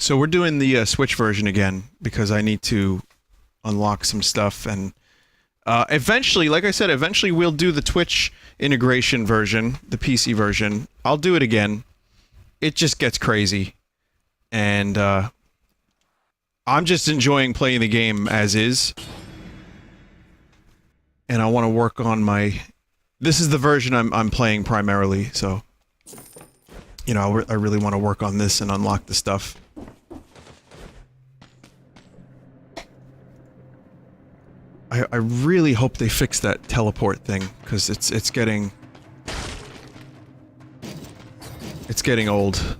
So we're doing the Switch version again because I need to unlock some stuff, and eventually, like I said, eventually we'll do the Twitch integration version, the PC version. I'll do it again. It just gets crazy, and I'm just enjoying playing the game as is, and I want to work on my... This is the version I'm playing primarily, so... You know, I really want to work on this and unlock the stuff. I really hope they fix that teleport thing, because it's getting... It's getting old.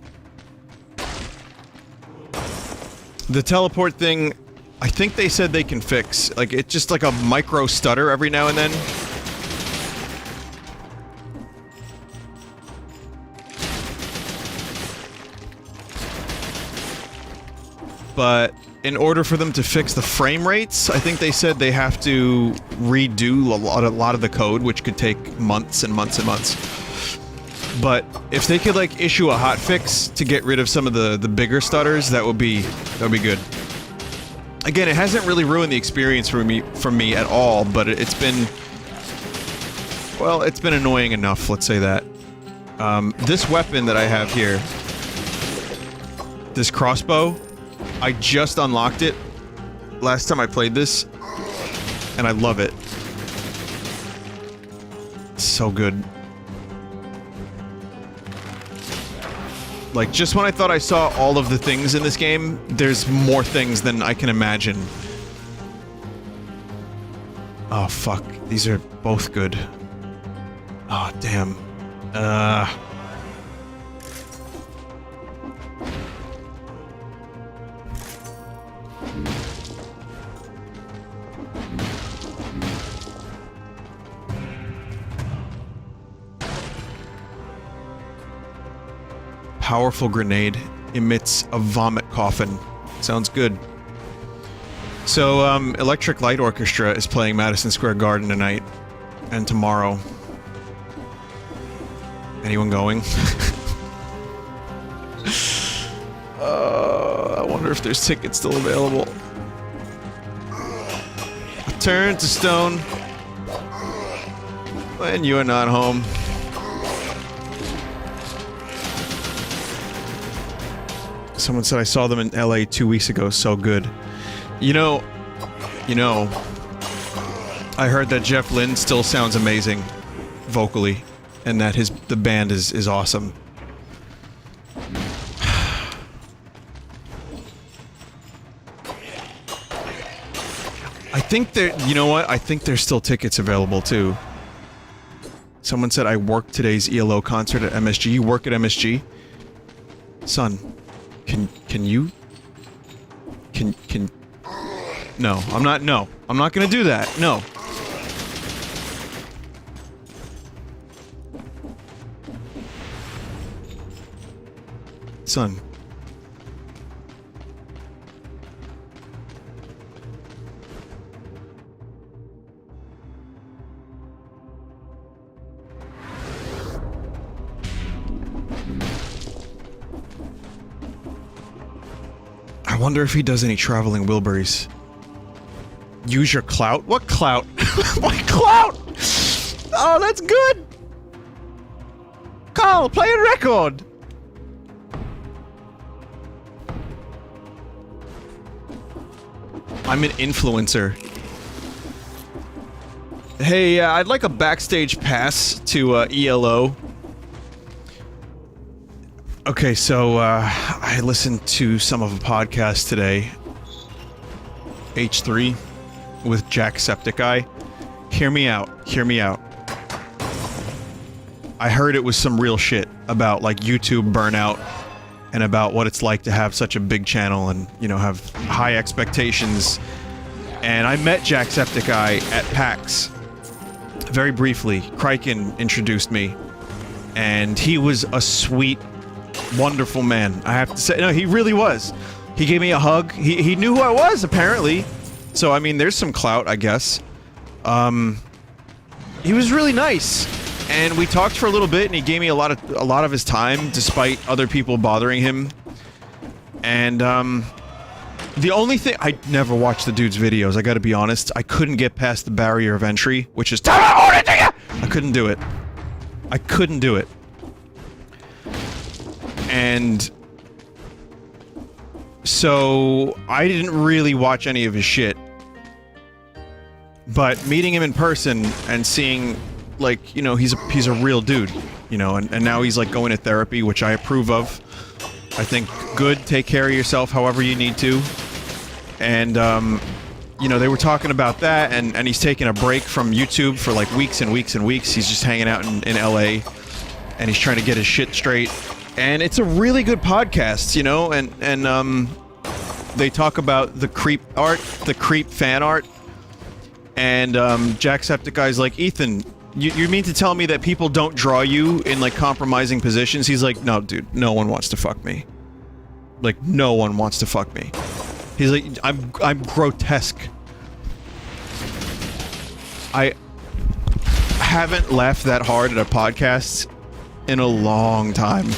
The teleport thing, I think they said they can fix. Like, it's just like a micro stutter every now and then. But in order for them to fix the frame rates, I think they said they have to redo a lot of the code, which could take months and months and months. But if they could, like, issue a hotfix to get rid of some of the bigger stutters, that would be good. Again, it hasn't really ruined the experience for me at all, but it's been... Well, it's been annoying enough, let's say that. This weapon that I have here, this crossbow, I just unlocked it last time I played this, and I love it. It's so good. Like, just when I thought I saw all of the things in this game, there's more things than I can imagine. Oh, fuck. These are both good. Oh, damn. Powerful grenade emits a vomit coffin. Sounds good. So, Electric Light Orchestra is playing Madison Square Garden tonight and tomorrow. Anyone going? I wonder if there's tickets still available. Turn to stone when you are not home. Someone said I saw them in LA 2 weeks ago. So good. You know, I heard that Jeff Lynne still sounds amazing vocally, and that the band is awesome. I think you know what? I think there's still tickets available too. Someone said I worked today's ELO concert at MSG. You work at MSG? Son. Can you? No, I'm not gonna do that, no. Son. I wonder if he does any traveling Wilburys. Use your clout? What clout? What clout? Oh, that's good! Carl, play a record! I'm an influencer. Hey, I'd like a backstage pass to ELO. Okay, so, I listened to some of a podcast today. H3 with Jacksepticeye. Hear me out. Hear me out. I heard it was some real shit about, like, YouTube burnout and about what it's like to have such a big channel and, you know, have high expectations. And I met Jacksepticeye at PAX. Very briefly. Kryken introduced me. And he was a sweet, wonderful man. I have to say, no, he really was. He gave me a hug. He knew who I was, apparently. So, I mean, there's some clout, I guess. He was really nice. And we talked for a little bit, and he gave me a lot of his time, despite other people bothering him. And, the only thing- I never watched the dude's videos, I gotta be honest. I couldn't get past the barrier of entry, which is I couldn't do it. I couldn't do it. And... so, I didn't really watch any of his shit. But meeting him in person and seeing, like, you know, he's a real dude, you know, and now he's, like, going to therapy, which I approve of. I think, good, take care of yourself however you need to. And, you know, they were talking about that, and he's taking a break from YouTube for, like, weeks and weeks and weeks. He's just hanging out in LA, and he's trying to get his shit straight. And it's a really good podcast, you know, and they talk about the creep art, the creep fan art, and, Jacksepticeye's like, Ethan, you mean to tell me that people don't draw you in, like, compromising positions? He's like, no, dude, no one wants to fuck me. Like, no one wants to fuck me. He's like, I'm grotesque. I haven't laughed that hard at a podcast in a long time.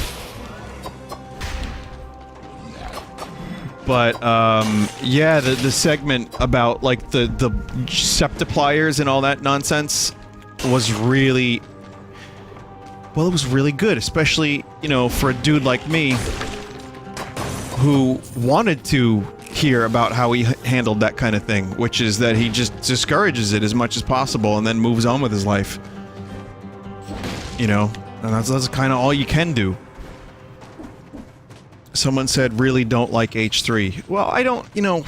But, yeah, the segment about, like, the septipliers and all that nonsense was really... well, it was really good, especially, you know, for a dude like me who wanted to hear about how he handled that kind of thing, which is that he just discourages it as much as possible and then moves on with his life. You know? And that's kind of all you can do. Someone said, really don't like H3. Well, I don't, you know...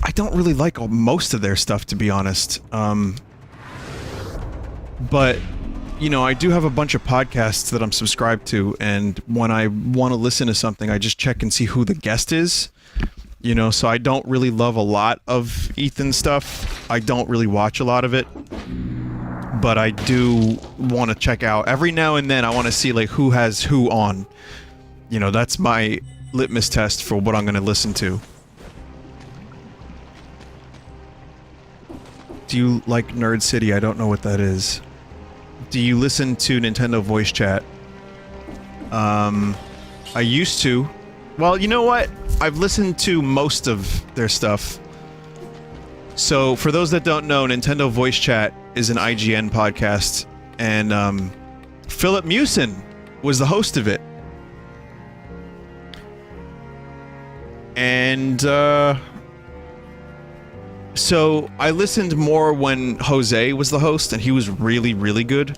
I don't really like most of their stuff, to be honest. But, you know, I do have a bunch of podcasts that I'm subscribed to, and when I want to listen to something, I just check and see who the guest is. You know, so I don't really love a lot of Ethan's stuff. I don't really watch a lot of it. But I do want to check out. Every now and then, I want to see, like, who has who on. You know, that's my litmus test for what I'm going to listen to. Do you like Nerd City? I don't know what that is. Do you listen to Nintendo Voice Chat? I used to. Well, you know what? I've listened to most of their stuff. So, for those that don't know, Nintendo Voice Chat is an IGN podcast, and, Philip Mewson was the host of it. And, so, I listened more when Jose was the host, and he was really, really good.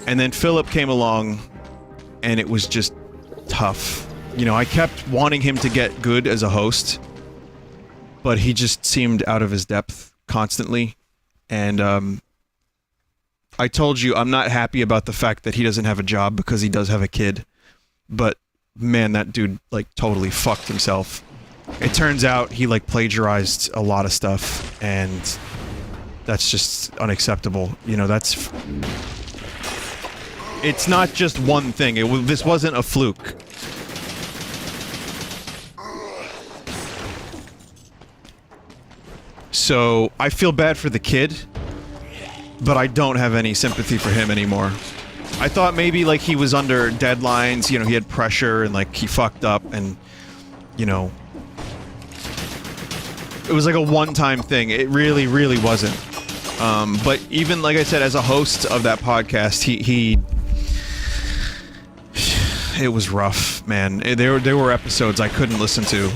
And then Philip came along, and it was just tough. You know, I kept wanting him to get good as a host, but he just seemed out of his depth constantly. And, I told you, I'm not happy about the fact that he doesn't have a job because he does have a kid. But, man, that dude, like, totally fucked himself. It turns out he, like, plagiarized a lot of stuff, and that's just unacceptable. You know, that's... it's not just one thing. This wasn't a fluke. So, I feel bad for the kid, but I don't have any sympathy for him anymore. I thought maybe, like, he was under deadlines, you know, he had pressure, and, like, he fucked up, and, you know... it was like a one-time thing. It really, really wasn't. But even, like I said, as a host of that podcast, he... it was rough, man. There were episodes I couldn't listen to.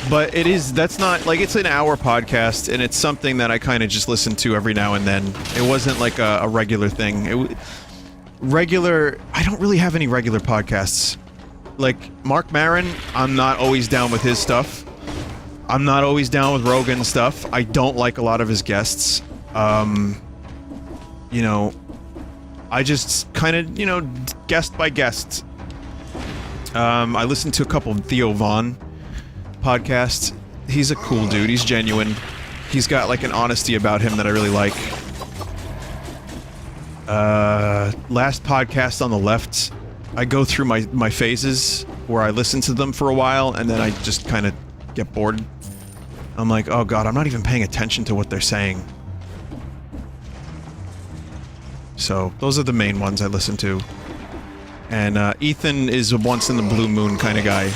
But that's not, like, it's an hour podcast, and it's something that I kind of just listen to every now and then. It wasn't like a regular thing. I don't really have any regular podcasts. Like, Mark Maron, I'm not always down with his stuff. I'm not always down with Rogan's stuff. I don't like a lot of his guests. You know, I just kind of, you know, guest by guest. I listened to a couple of Theo Von podcasts. He's a cool dude. He's genuine. He's got, like, an honesty about him that I really like. Last podcast on the left... I go through my phases where I listen to them for a while, and then I just kind of get bored. I'm like, oh god, I'm not even paying attention to what they're saying. So, those are the main ones I listen to. And Ethan is a once in the blue moon kind of guy,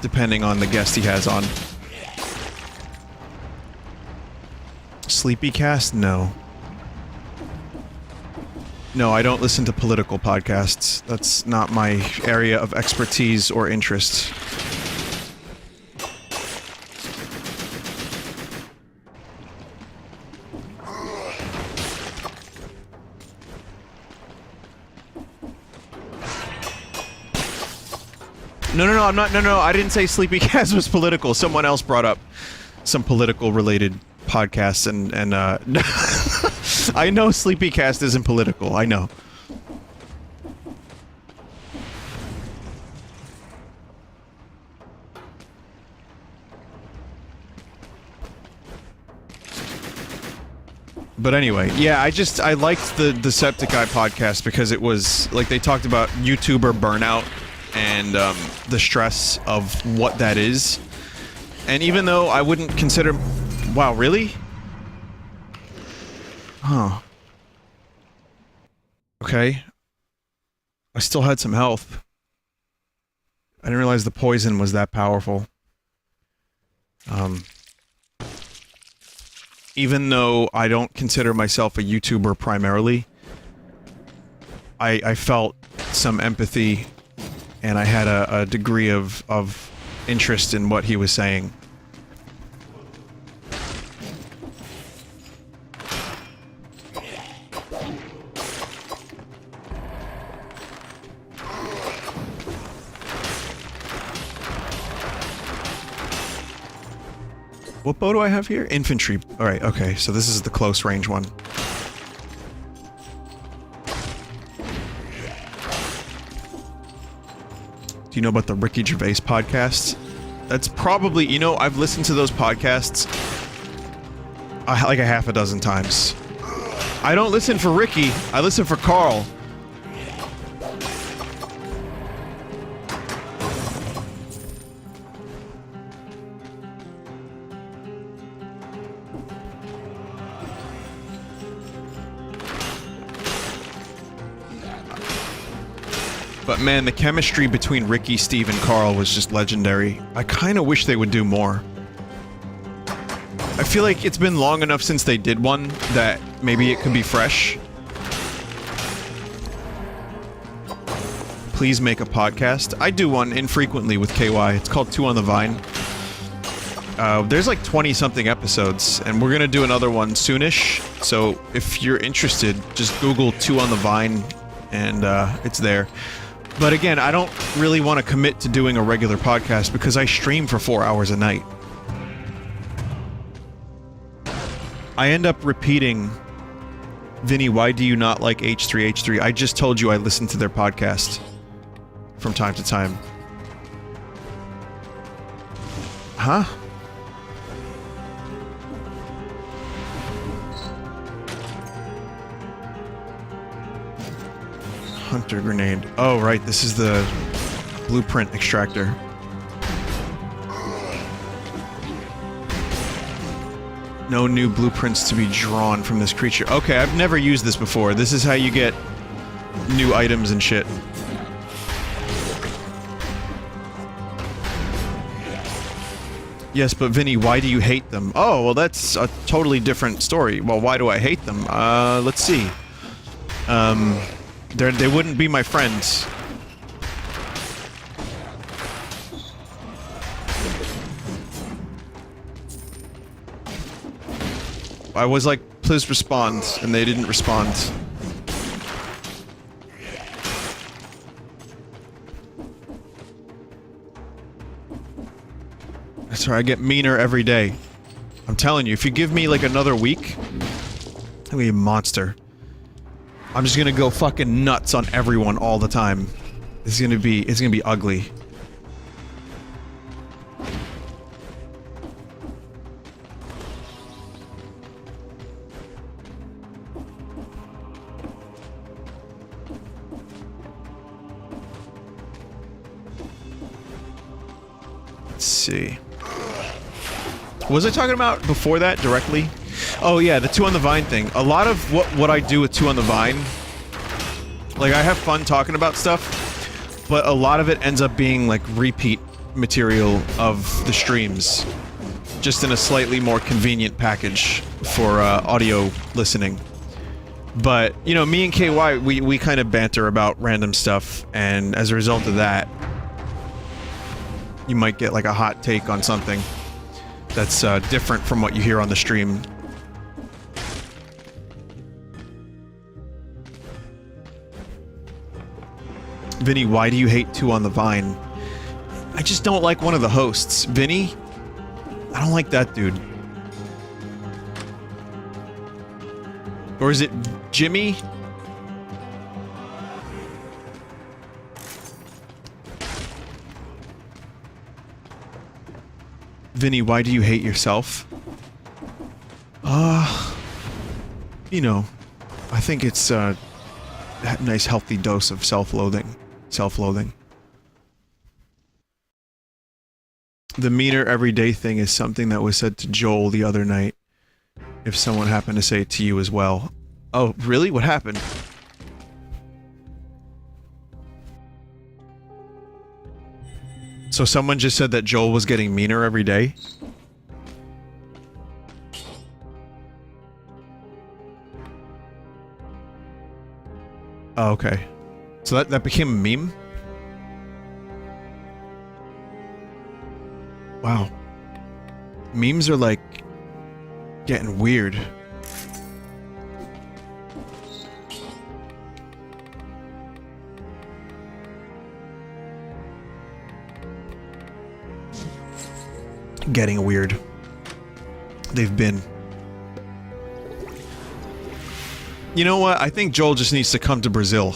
depending on the guest he has on. Sleepycast? No. No, I don't listen to political podcasts. That's not my area of expertise or interest. No, I'm not, no, I didn't say Sleepycast was political. Someone else brought up some political-related podcasts, and I know Sleepycast isn't political, I know. But anyway, yeah, I liked the Decepticeye podcast because it was, like, they talked about YouTuber burnout and the stress of what that is. And even though I wouldn't consider... Wow, really? Huh. Okay. I still had some health. I didn't realize the poison was that powerful. Even though I don't consider myself a YouTuber primarily, I felt some empathy, and I had a degree of interest in what he was saying. What bow do I have here? Infantry. Alright, okay, so this is the close range one. Do you know about the Ricky Gervais podcast? That's probably, you know, I've listened to those podcasts like a half a dozen times. I don't listen for Ricky, I listen for Carl. But man, the chemistry between Ricky, Steve, and Carl was just legendary. I kinda wish they would do more. I feel like it's been long enough since they did one that maybe it could be fresh. Please make a podcast. I do one infrequently with KY. It's called 2 on the Vine. There's like 20-something episodes, and we're gonna do another one soonish. So if you're interested, just Google 2 on the Vine, and it's there. But again, I don't really want to commit to doing a regular podcast because I stream for 4 hours a night. I end up repeating, Vinny, why do you not like H3H3? I just told you I listen to their podcast from time to time. Huh? Hunter grenade. Oh, right, this is the blueprint extractor. No new blueprints to be drawn from this creature. Okay, I've never used this before. This is how you get new items and shit. Yes, but Vinny, why do you hate them? Oh, well, that's a totally different story. Well, why do I hate them? Let's see. They wouldn't be my friends. I was like, please respond, and they didn't respond. That's right, I get meaner every day. I'm telling you, if you give me like another week, I'll be a monster. I'm just gonna go fucking nuts on everyone all the time. It's gonna be ugly. Let's see. Was I talking about before that directly? Oh yeah, the 2 on the Vine thing. A lot of what I do with 2 on the Vine, like I have fun talking about stuff, but a lot of it ends up being like repeat material of the streams, just in a slightly more convenient package for audio listening. But, you know, me and KY, we kind of banter about random stuff, and as a result of that, you might get like a hot take on something that's different from what you hear on the stream. Vinny, why do you hate 2 on the Vine? I just don't like one of the hosts. Vinny? I don't like that dude. Or is it Jimmy? Vinny, why do you hate yourself? You know, I think it's a nice healthy dose of self-loathing. Self-loathing. The meaner everyday thing is something that was said to Joel the other night. If someone happened to say it to you as well. Oh, really? What happened? So someone just said that Joel was getting meaner every day? Oh, okay. So that became a meme? Wow. Memes are like getting weird. Getting weird. They've been. You know what? I think Joel just needs to come to Brazil.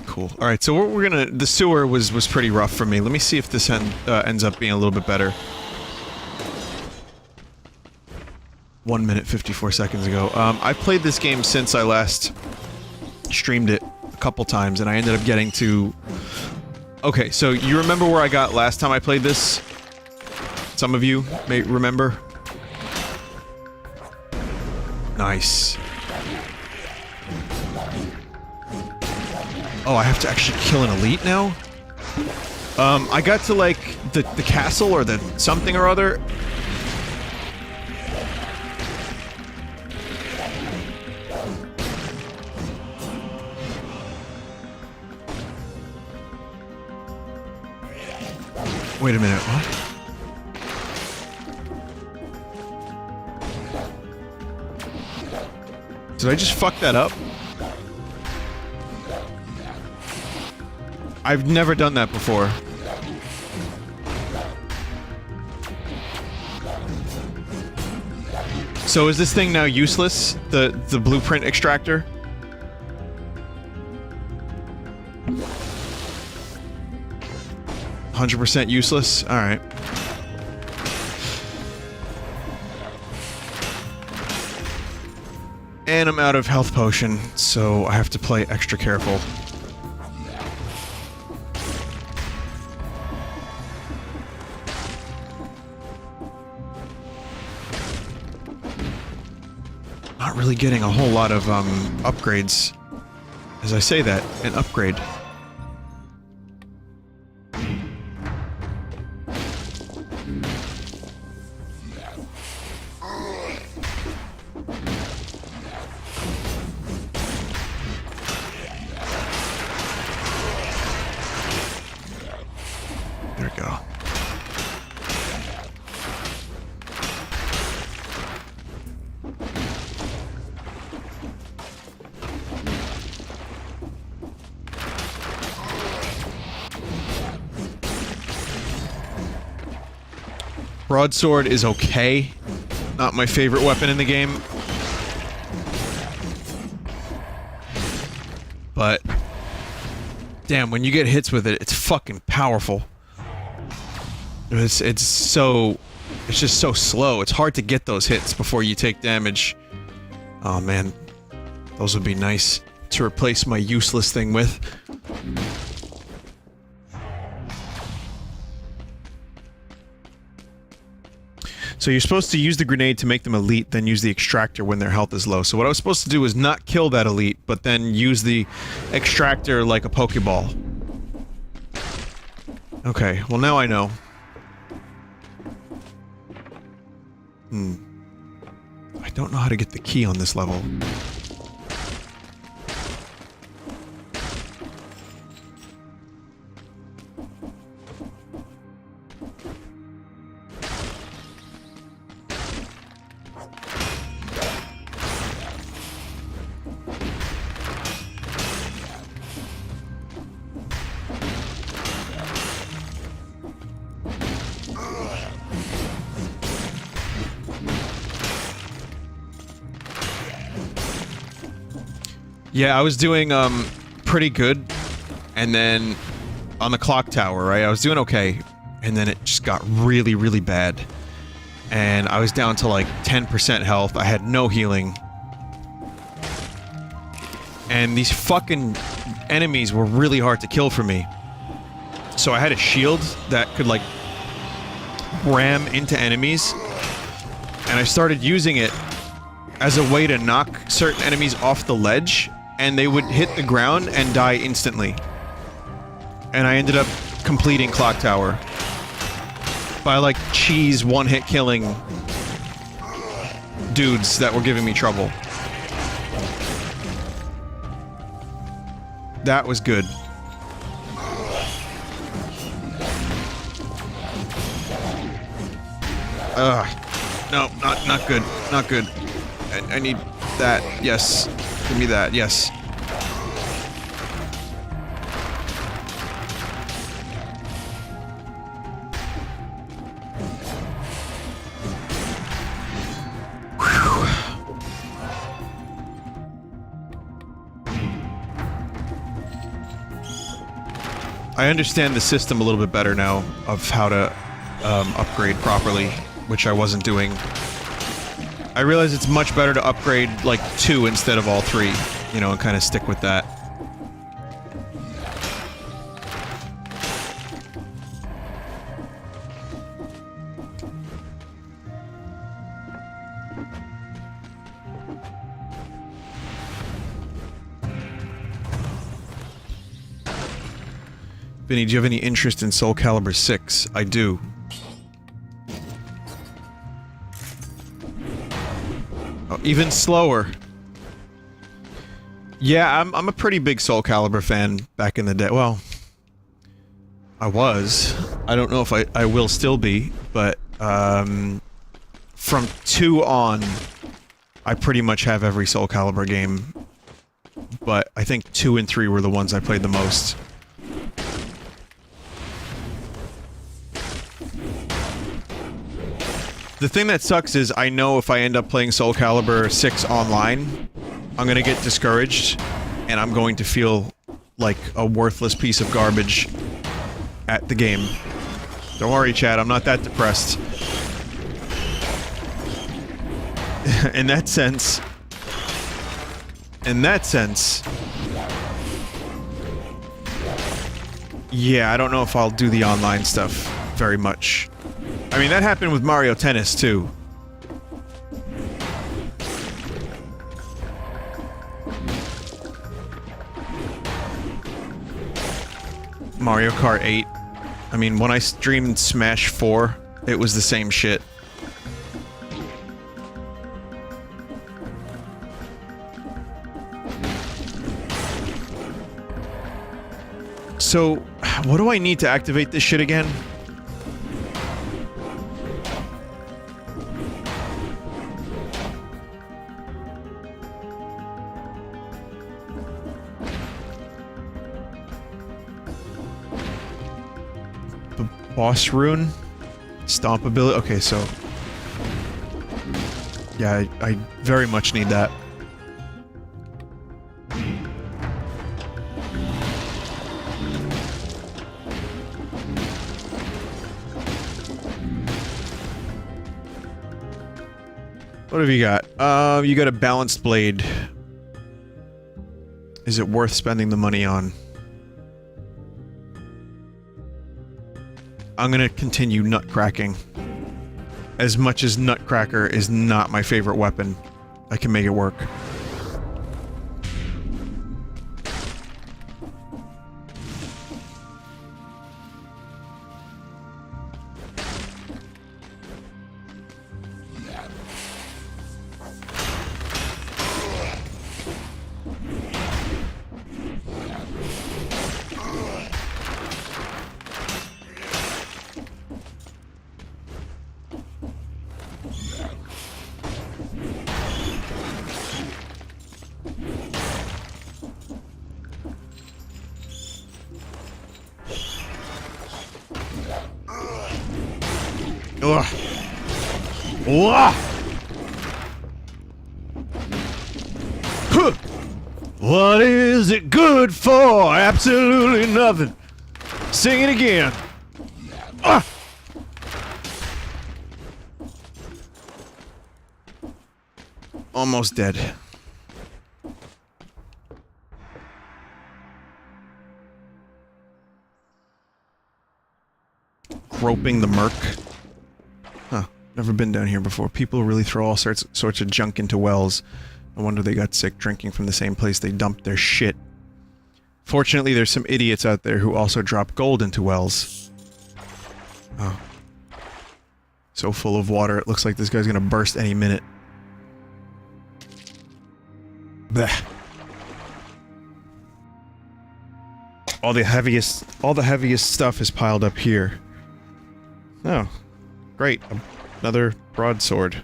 Cool. All right, so we're gonna. The sewer was pretty rough for me. Let me see if this ends up being a little bit better. 1 minute 54 seconds ago. I've played this game since I last streamed it a couple times, and I ended up getting to. Okay, so you remember where I got last time I played this? Some of you may remember. Nice. Oh, I have to actually kill an elite now? I got to, like, the castle or the something or other. Wait a minute, what? Did I just fuck that up? I've never done that before. So is this thing now useless? The blueprint extractor? %100% useless? Alright. And I'm out of health potion, so I have to play extra careful. Not really getting a whole lot of upgrades. As I say that, an upgrade. There we go. Broadsword is okay. Not my favorite weapon in the game. But damn, when you get hits with it, it's fucking powerful. It's just so slow. It's hard to get those hits before you take damage. Oh man, those would be nice to replace my useless thing with. So you're supposed to use the grenade to make them elite, then use the extractor when their health is low. So what I was supposed to do is not kill that elite, but then use the extractor like a Pokeball. Okay, well now I know. I don't know how to get the key on this level. Yeah, I was doing, pretty good, and then on the clock tower, right, I was doing okay, and then it just got really, really bad, and I was down to like 10% health, I had no healing, and these fucking enemies were really hard to kill for me, so I had a shield that could, like, ram into enemies, and I started using it as a way to knock certain enemies off the ledge, and they would hit the ground and die instantly. And I ended up completing Clock Tower by, like, cheese one-hit killing dudes that were giving me trouble. That was good. No, not good. Not good. I need that. Yes. Give me that. Yes. I understand the system a little bit better now of how to upgrade properly, which I wasn't doing. I realize it's much better to upgrade, like, 2 instead of all 3, you know, and kind of stick with that. Vinny, do you have any interest in Soul Calibur 6? I do. Oh, even slower. Yeah, I'm a pretty big Soul Calibur fan back in the day. Well, I was. I don't know if I will still be, but, from 2 on, I pretty much have every Soul Calibur game. But I think 2 and 3 were the ones I played the most. The thing that sucks is I know if I end up playing Soul Calibur 6 online, I'm gonna get discouraged, and I'm going to feel like a worthless piece of garbage at the game. Don't worry, Chad, I'm not that depressed. In that sense... Yeah, I don't know if I'll do the online stuff very much. I mean, that happened with Mario Tennis, too. Mario Kart 8. I mean, when I streamed Smash 4, it was the same shit. So, what do I need to activate this shit again? Boss rune? Stomp ability? Okay, so... Yeah, I very much need that. What have you got? You got a balanced blade. Is it worth spending the money on? I'm gonna continue nutcracking. As much as Nutcracker is not my favorite weapon, I can make it work. Ugh. Ugh. Huh. What is it good for? Absolutely nothing. Sing it again. Ah. Almost dead. Groping the Merc. Huh. Never been down here before. People really throw all sorts of junk into wells. No wonder they got sick drinking from the same place they dumped their shit. Fortunately, there's some idiots out there who also drop gold into wells. Oh. So full of water, it looks like this guy's gonna burst any minute. Blech. All the heaviest stuff is piled up here. Oh. Great. Another broadsword.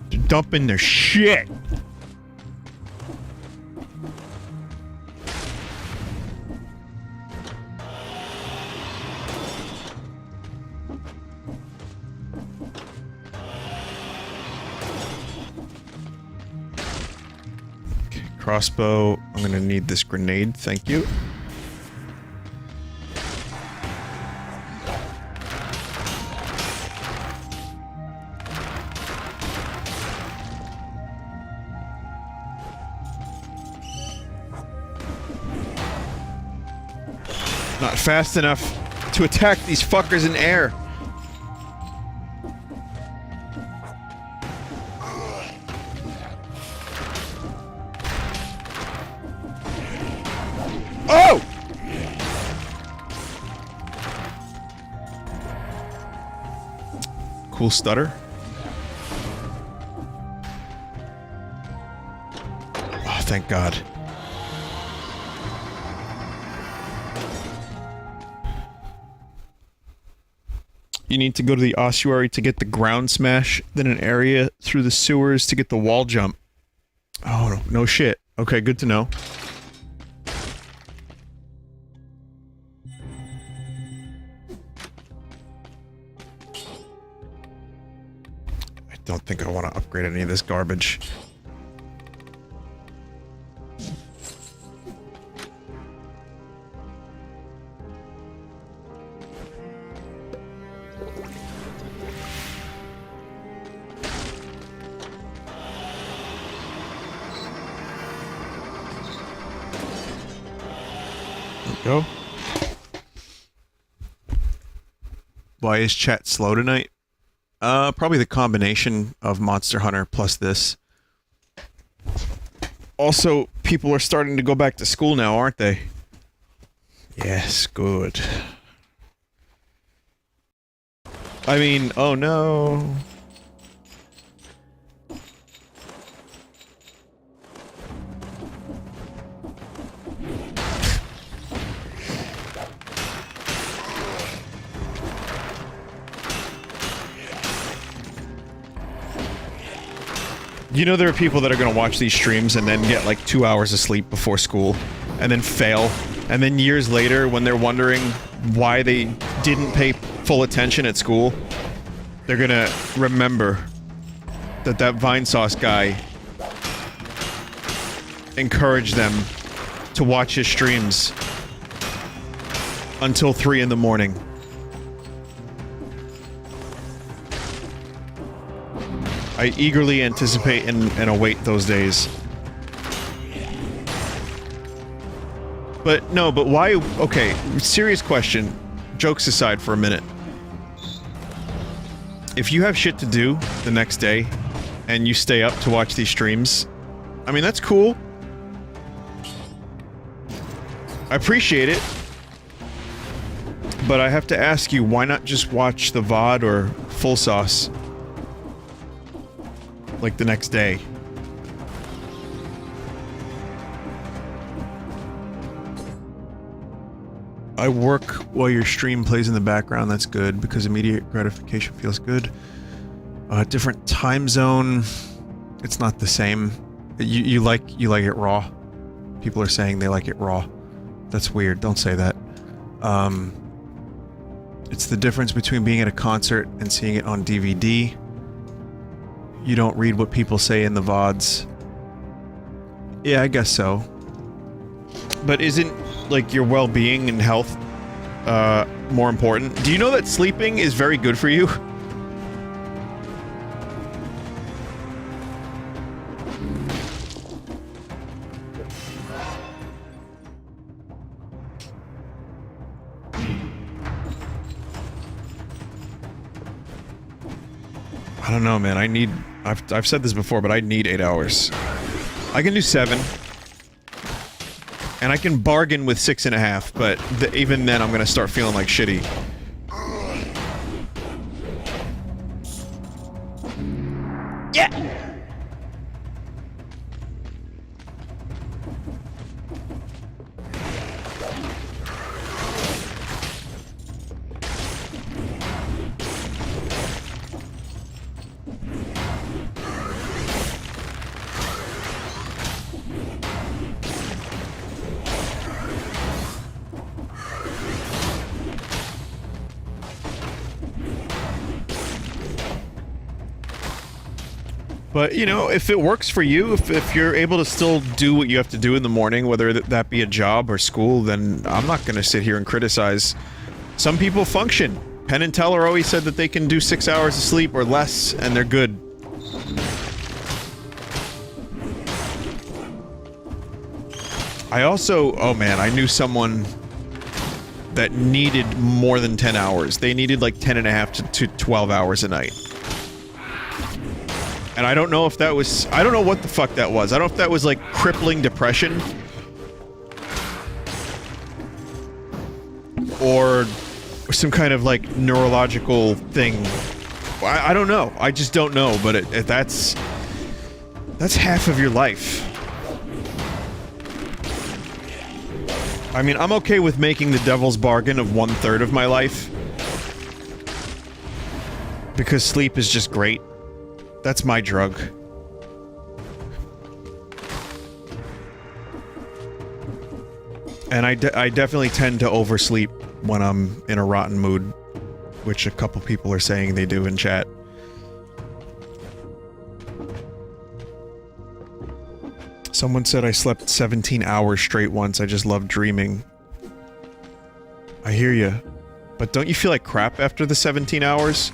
They're dumping their shit! Crossbow. I'm gonna need this grenade, thank you. Not fast enough to attack these fuckers in air. Oh! Cool stutter. Oh, thank God. You need to go to the ossuary to get the ground smash, then an area through the sewers to get the wall jump. Oh, no shit. Okay, good to know. I don't think I want to upgrade any of this garbage. Go. Why is chat slow tonight? Probably the combination of Monster Hunter plus this. Also, people are starting to go back to school now, aren't they? Yes, good. I mean, oh no. You know there are people that are gonna watch these streams and then get like 2 hours of sleep before school, and then fail, and then years later when they're wondering why they didn't pay full attention at school, they're gonna remember that that Vinesauce guy encouraged them to watch his streams until 3 in the morning. I eagerly anticipate and await those days. But, no, but why... Okay, serious question. Jokes aside for a minute. If you have shit to do the next day, and you stay up to watch these streams, I mean, that's cool. I appreciate it. But I have to ask you, why not just watch the VOD or Full Sauce? Like the next day. I work while your stream plays in the background, that's good, because immediate gratification feels good. Different time zone, it's not the same. You like it raw. People are saying they like it raw. That's weird, don't say that. It's the difference between being at a concert and seeing it on DVD. You don't read what people say in the VODs. Yeah, I guess so. But isn't, like, your well-being and health, more important? Do you know that sleeping is very good for you? I don't know, man. I need... I've said this before, but I need 8 hours. I can do 7. And I can bargain with 6.5, but even then I'm gonna start feeling like shitty. Yeah! But, you know, if it works for you, if you're able to still do what you have to do in the morning, whether that be a job or school, then I'm not gonna sit here and criticize. Some people function. Penn and Teller always said that they can do 6 hours of sleep or less, and they're good. I also... Oh man, I knew someone that needed more than 10 hours. They needed like 10.5 to 12 hours a night. And I don't know if that was... I don't know what the fuck that was. I don't know if that was, like, crippling depression. Or some kind of, like, neurological thing. I don't know. I just don't know, but that's half of your life. I mean, I'm okay with making the devil's bargain of 1/3 of my life. Because sleep is just great. That's my drug. And I definitely tend to oversleep when I'm in a rotten mood, which a couple people are saying they do in chat. Someone said I slept 17 hours straight once, I just love dreaming. I hear you. But don't you feel like crap after the 17 hours?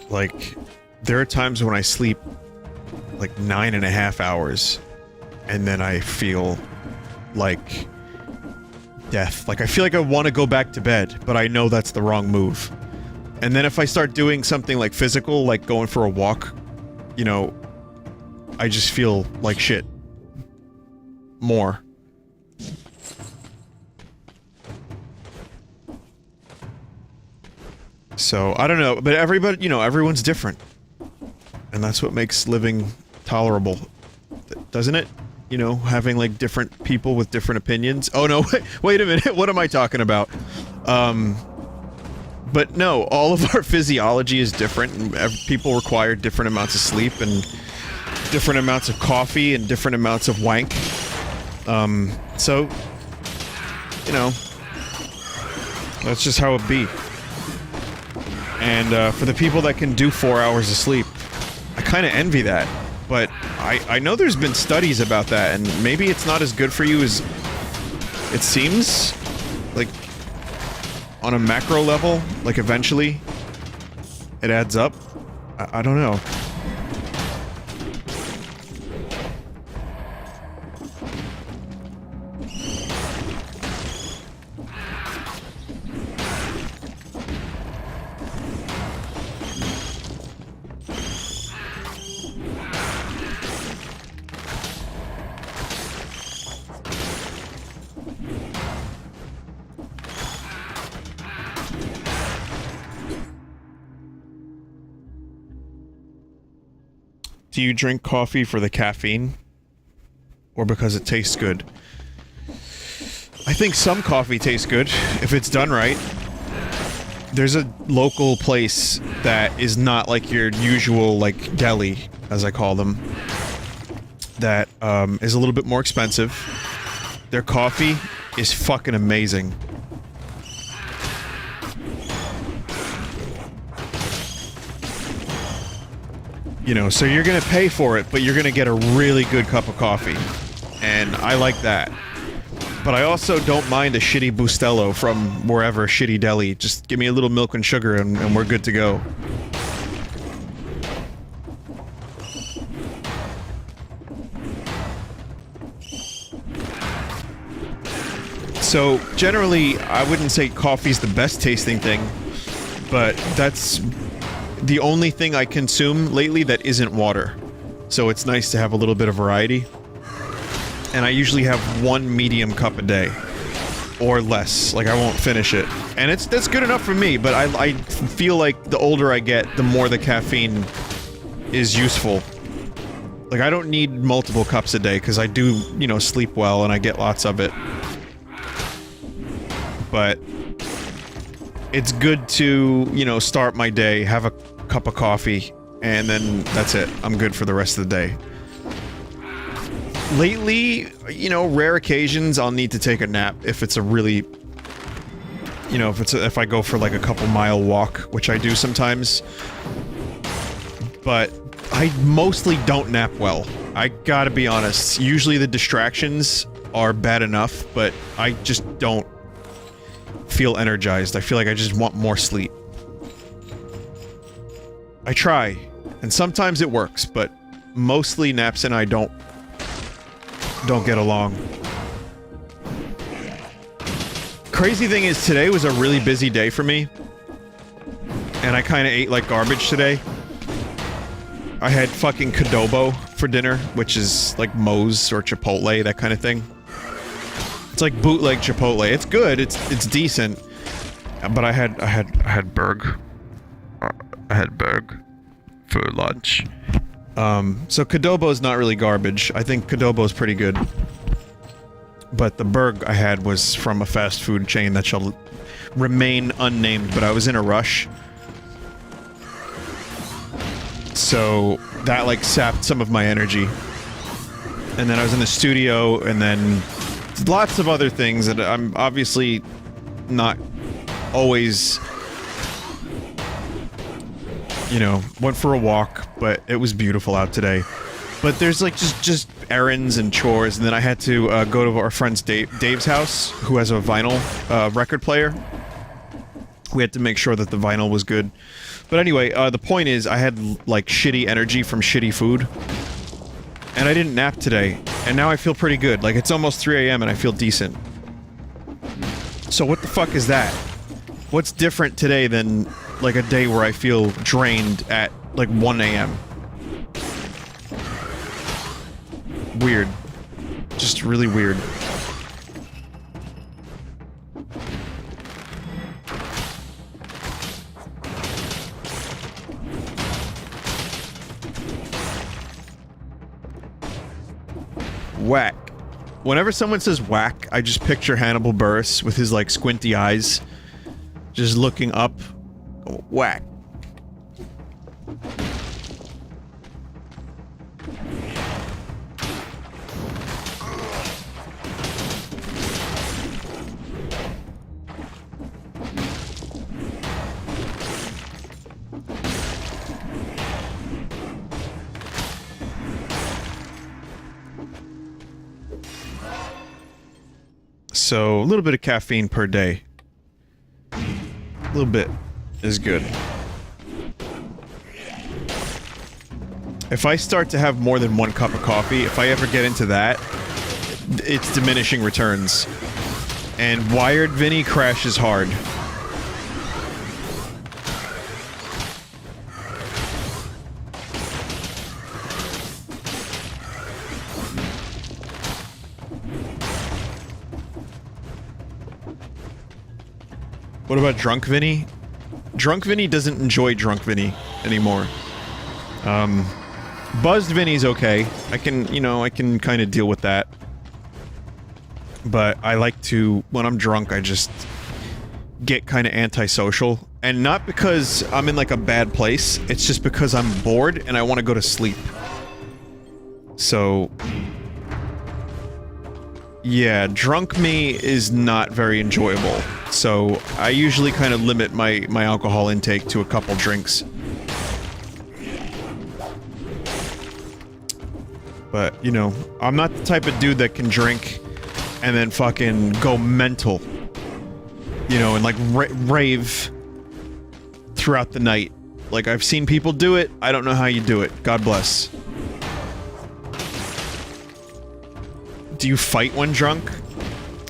Like, there are times when I sleep, like, 9.5 hours, and then I feel like death. Like, I feel like I want to go back to bed, but I know that's the wrong move. And then if I start doing something, like, physical, like going for a walk, you know, I just feel like shit. More. So, I don't know, but everybody, you know, everyone's different. And that's what makes living tolerable, doesn't it? You know, having, like, different people with different opinions. Oh no, wait a minute, what am I talking about? But no, all of our physiology is different, and people require different amounts of sleep, and different amounts of coffee, and different amounts of wank. So, you know, that's just how it be. And, for the people that can do 4 hours of sleep, I kinda envy that. But I know there's been studies about that, and maybe it's not as good for you as it seems. Like, on a macro level, like, eventually, it adds up. I don't know. Do you drink coffee for the caffeine? Or because it tastes good? I think some coffee tastes good, if it's done right. There's a local place that is not like your usual, like, deli, as I call them, that, is a little bit more expensive. Their coffee is fucking amazing. You know, so you're gonna pay for it, but you're gonna get a really good cup of coffee. And I like that. But I also don't mind a shitty Bustelo from wherever, shitty deli. Just give me a little milk and sugar and we're good to go. So, generally, I wouldn't say coffee's the best tasting thing, but that's the only thing I consume lately that isn't water. So it's nice to have a little bit of variety. And I usually have 1 medium cup a day. Or less. Like, I won't finish it. And that's good enough for me, but I feel like the older I get, the more the caffeine is useful. Like, I don't need multiple cups a day, because I do, you know, sleep well and I get lots of it. But it's good to, you know, start my day, have a cup of coffee, and then that's it. I'm good for the rest of the day. Lately, you know, rare occasions I'll need to take a nap if it's a really, you know, if I go for like a couple-mile walk, which I do sometimes. But I mostly don't nap well. I gotta be honest. Usually the distractions are bad enough, but I just don't feel energized. I feel like I just want more sleep. I try, and sometimes it works, but mostly naps and I don't get along. Crazy thing is, today was a really busy day for me, and I kinda ate like garbage today. I had fucking Cadobo for dinner, which is like Moe's or Chipotle, that kind of thing. It's like bootleg Chipotle. It's good, it's decent, but I had Berg. I had Berg for lunch. So Cadobo's not really garbage. I think Cadobo's pretty good. But the Berg I had was from a fast food chain that shall remain unnamed, but I was in a rush. So that, like, sapped some of my energy. And then I was in the studio, and then lots of other things that I'm obviously not always, you know, went for a walk, but it was beautiful out today. But there's like just errands and chores, and then I had to go to our friend's Dave's house, who has a vinyl record player. We had to make sure that the vinyl was good. But anyway, the point is, I had like shitty energy from shitty food, and I didn't nap today, and now I feel pretty good. Like, it's almost 3 AM and I feel decent. So what the fuck is that? What's different today than like a day where I feel drained at like 1 AM? Weird. Just really weird. Whack. Whenever someone says whack, I just picture Hannibal Buress with his like squinty eyes, just looking up Whack. So, a little bit of caffeine per day. A little bit is good. If I start to have more than 1 cup of coffee, if I ever get into that, it's diminishing returns. And wired Vinny crashes hard. What about Drunk Vinny? Drunk Vinny doesn't enjoy Drunk Vinny anymore. Buzzed Vinny's okay. I can, you know, I can kind of deal with that. But I like to, when I'm drunk, I just get kind of antisocial. And not because I'm in like a bad place, it's just because I'm bored and I want to go to sleep. So... yeah, drunk me is not very enjoyable. So, I usually kind of limit my alcohol intake to a couple drinks. But, you know, I'm not the type of dude that can drink and then fucking go mental. You know, and like rave throughout the night. Like, I've seen people do it, I don't know how you do it. God bless. Do you fight when drunk?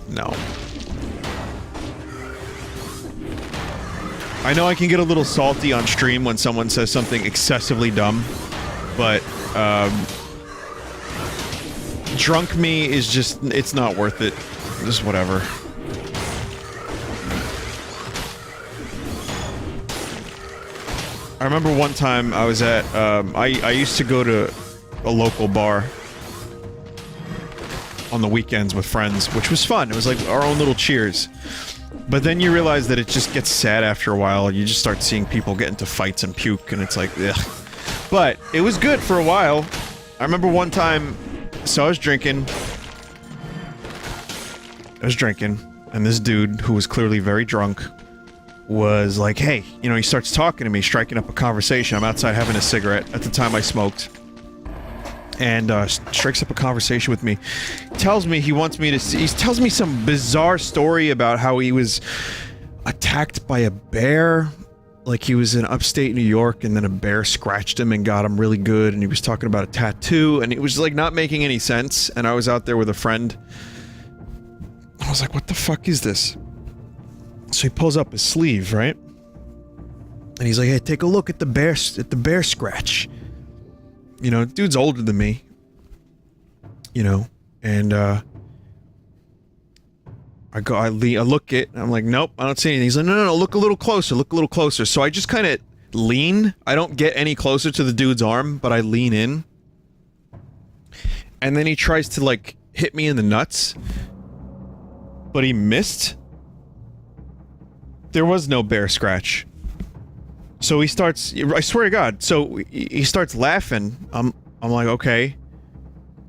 No. I know I can get a little salty on stream when someone says something excessively dumb, but, drunk me is just, it's not worth it. Just whatever. I remember one time I was at, I used to go to a local bar on the weekends with friends, which was fun. It was like our own little cheers. But then you realize that it just gets sad after a while. You just start seeing people get into fights and puke, and it's like, ugh. But it was good for a while. I remember one time, so I was drinking, and this dude, who was clearly very drunk, was like, hey, you know, he starts talking to me, striking up a conversation. I'm outside having a cigarette. At the time I smoked. And, strikes up a conversation with me. Tells me he wants me to see- he tells me some bizarre story about how he was attacked by a bear. Like, he was in upstate New York, and then a bear scratched him and got him really good, and he was talking about a tattoo, and it was, like, not making any sense, and I was out there with a friend. I was like, what the fuck is this? So he pulls up his sleeve, right? And he's like, hey, take a look at the bear scratch. You know, dude's older than me. You know, and, I look it, and I'm like, nope, I don't see anything. He's like, no, look a little closer. So I just kind of lean. I don't get any closer to the dude's arm, but I lean in. And then he tries to, like, hit me in the nuts. But he missed. There was no bear scratch. So he starts, I swear to God, so he starts laughing. I'm like, okay.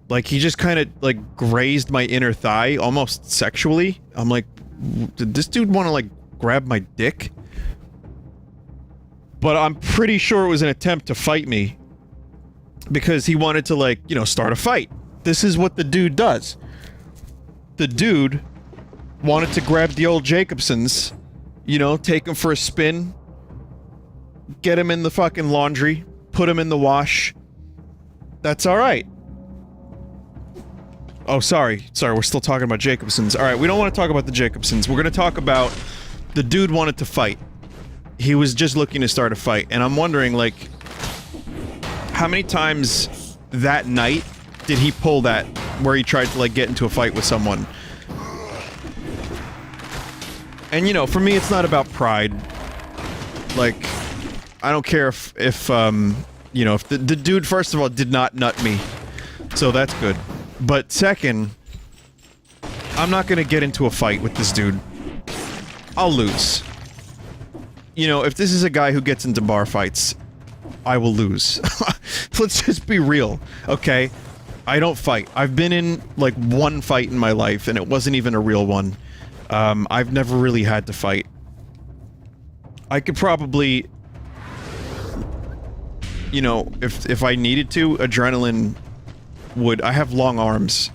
Like, he just kind of, like, grazed my inner thigh, almost sexually. I'm like, did this dude want to, like, grab my dick? But I'm pretty sure it was an attempt to fight me. Because he wanted to, like, you know, start a fight. This is what the dude does. The dude wanted to grab the old Jacobsons, you know, take him for a spin, get him in the fucking laundry, put him in the wash. That's alright. Oh, sorry, we're still talking about Jacobsons. Alright, we don't want to talk about the Jacobsons. We're gonna talk about the dude wanted to fight. He was just looking to start a fight, and I'm wondering, like, how many times that night did he pull that, where he tried to, like, get into a fight with someone? And, you know, for me, it's not about pride. Like, I don't care if you know, if the dude, first of all, did not nut me. So that's good. But second, I'm not gonna get into a fight with this dude. I'll lose. you know, if this is a guy who gets into bar fights, I will lose. Let's just be real, okay? I don't fight. I've been in, like, one fight in my life, and it wasn't even a real one. I've never really had to fight. I could probably... You know, if I needed to, adrenaline would... I have long arms.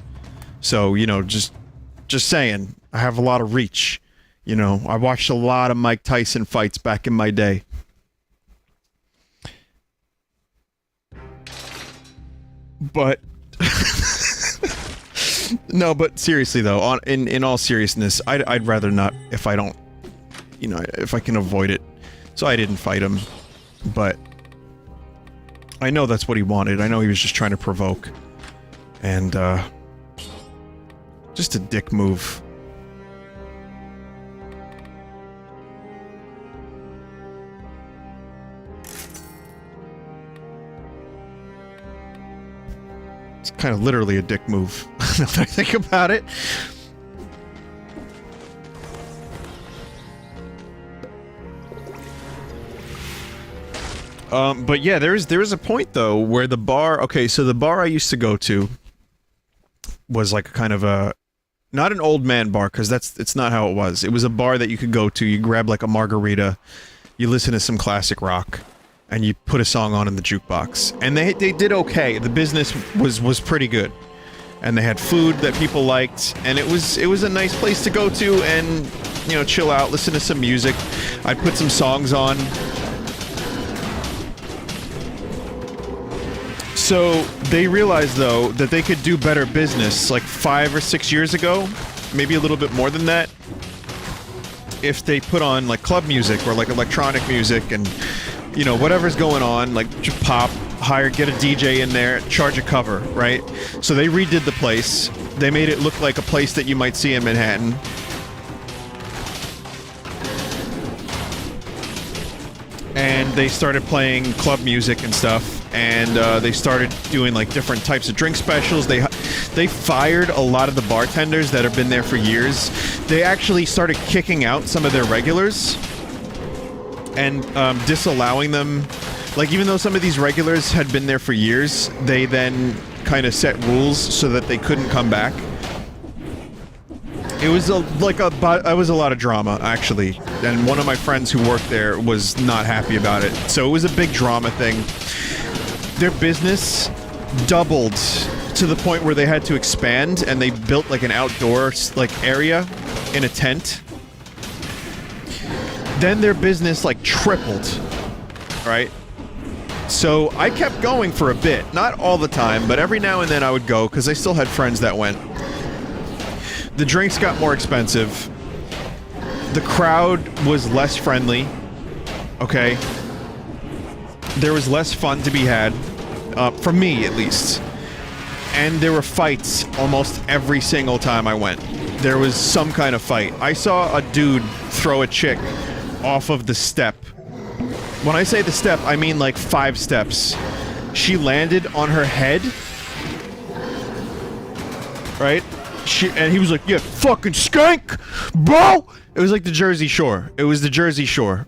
So, you know, just saying. I have a lot of reach. You know, I watched a lot of Mike Tyson fights back in my day. But... No, but seriously though, in all seriousness, I'd rather not if I don't... You know, if I can avoid it. So I didn't fight him. But... I know that's what he wanted. I know he was just trying to provoke. And, just a dick move. It's kind of literally a dick move, now that I think about it. But yeah, there is a point though where the bar. Okay, so the bar I used to go to was like a kind of a, not an old man bar, because it's not how it was. It was a bar that you could go to. You grab like a margarita, you listen to some classic rock, and you put a song on in the jukebox. And they did okay. The business was pretty good, and they had food that people liked, and it was a nice place to go to and, you know, chill out, listen to some music. I'd put some songs on. So, they realized, though, that they could do better business, like 5 or 6 years ago, maybe a little bit more than that, if they put on, like, club music, or, like, electronic music, and, you know, whatever's going on, like, pop, get a DJ in there, charge a cover, right? So they redid the place, they made it look like a place that you might see in Manhattan. And they started playing club music and stuff. And they started doing like different types of drink specials. They fired a lot of the bartenders that have been there for years. They actually started kicking out some of their regulars and disallowing them. Like, even though some of these regulars had been there for years, they then kind of set rules so that they couldn't come back. It was a lot of drama, actually, and one of my friends who worked there was not happy about it. So it was a big drama thing. Their business doubled to the point where they had to expand, and they built like an outdoor like area in a tent. Then their business like tripled, right? So I kept going for a bit, not all the time, but every now and then I would go because I still had friends that went. The drinks got more expensive. The crowd was less friendly. Okay. There was less fun to be had. For me, at least. And there were fights almost every single time I went. There was some kind of fight. I saw a dude throw a chick off of the step. When I say the step, I mean like 5 steps. She landed on her head. Right? And he was like, "Yeah, fucking skank, bro!" It was like the Jersey Shore. It was the Jersey Shore.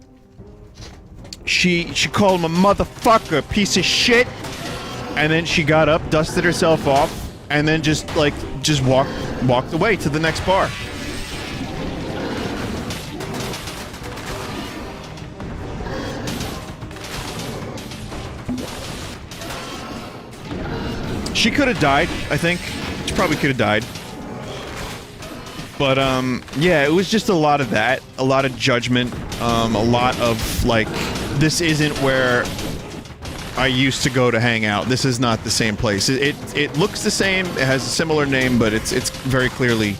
She called him a motherfucker, piece of shit. And then she got up, dusted herself off, and then just walked away to the next bar. She could have died, I think. She probably could have died. But, yeah, it was just a lot of that. A lot of judgment. A lot of, like, this isn't where I used to go to hang out. This is not the same place. It looks the same, it has a similar name, but it's very clearly...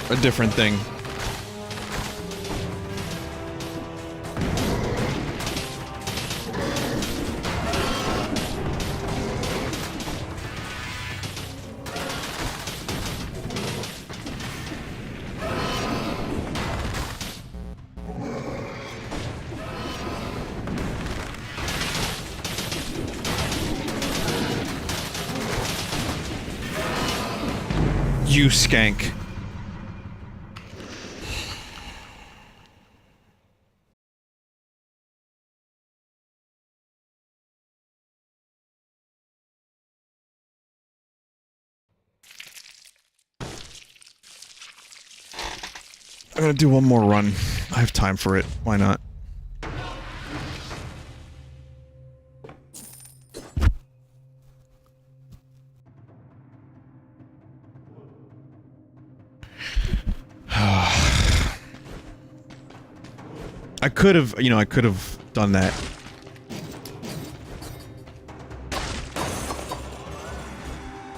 a different thing. You skank. I'm gonna do one more run. I have time for it. Why not? I could have, you know, I could have done that.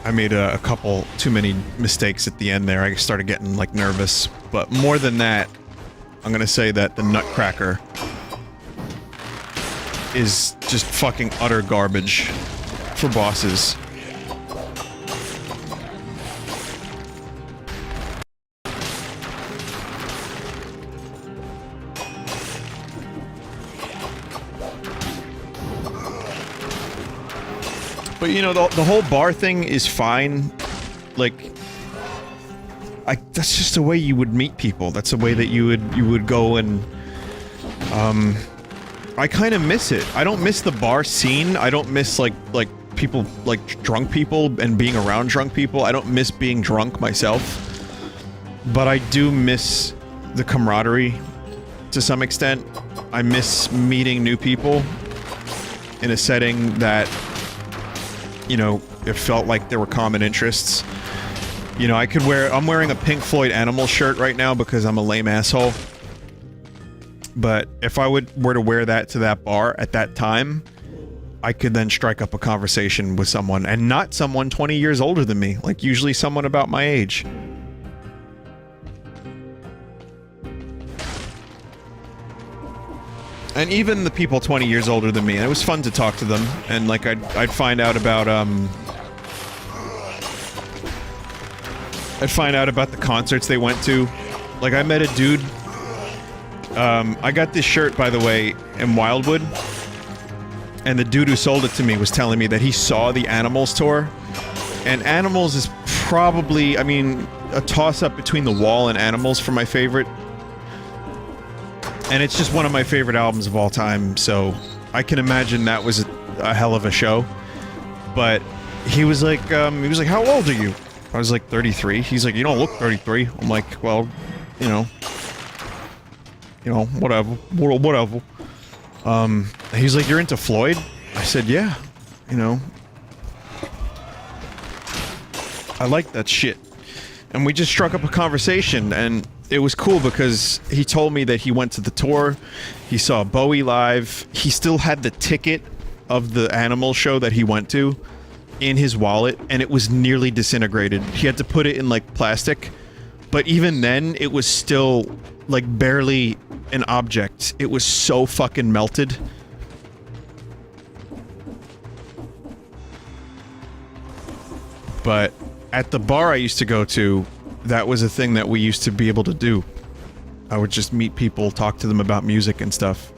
I made a couple too many mistakes at the end there. I started getting, like, nervous. But more than that, I'm gonna say that the Nutcracker is just fucking utter garbage for bosses. But, you know, the whole bar thing is fine. Like, that's just the way you would meet people. That's the way that you would go and, I kind of miss it. I don't miss the bar scene. I don't miss, like people, like, drunk people and being around drunk people. I don't miss being drunk myself. But I do miss the camaraderie to some extent. I miss meeting new people in a setting that, you know, it felt like there were common interests. You know, I'm wearing a Pink Floyd Animal shirt right now because I'm a lame asshole. But if I were to wear that to that bar at that time, I could then strike up a conversation with someone, and not someone 20 years older than me, like usually someone about my age. And even the people 20 years older than me, and it was fun to talk to them, and like I'd find out about the concerts they went to. Like, I met a dude, I got this shirt, by the way, in Wildwood, and the dude who sold it to me was telling me that he saw the Animals tour, and Animals is probably, I mean, a toss-up between The Wall and Animals for my favorite. And it's just one of my favorite albums of all time, so I can imagine that was a hell of a show. But he was like, how old are you? I was like, 33. He's like, you don't look 33. I'm like, well, you know, whatever. He's like, you're into Floyd? I said, yeah, you know. I like that shit. And we just struck up a conversation, and it was cool because he told me that he went to the tour, he saw Bowie live, he still had the ticket of the Animal show that he went to in his wallet, and it was nearly disintegrated. He had to put it in, like, plastic, but even then, it was still, like, barely an object. It was so fucking melted. But at the bar I used to go to, that was a thing that we used to be able to do. I would just meet people, talk to them about music and stuff.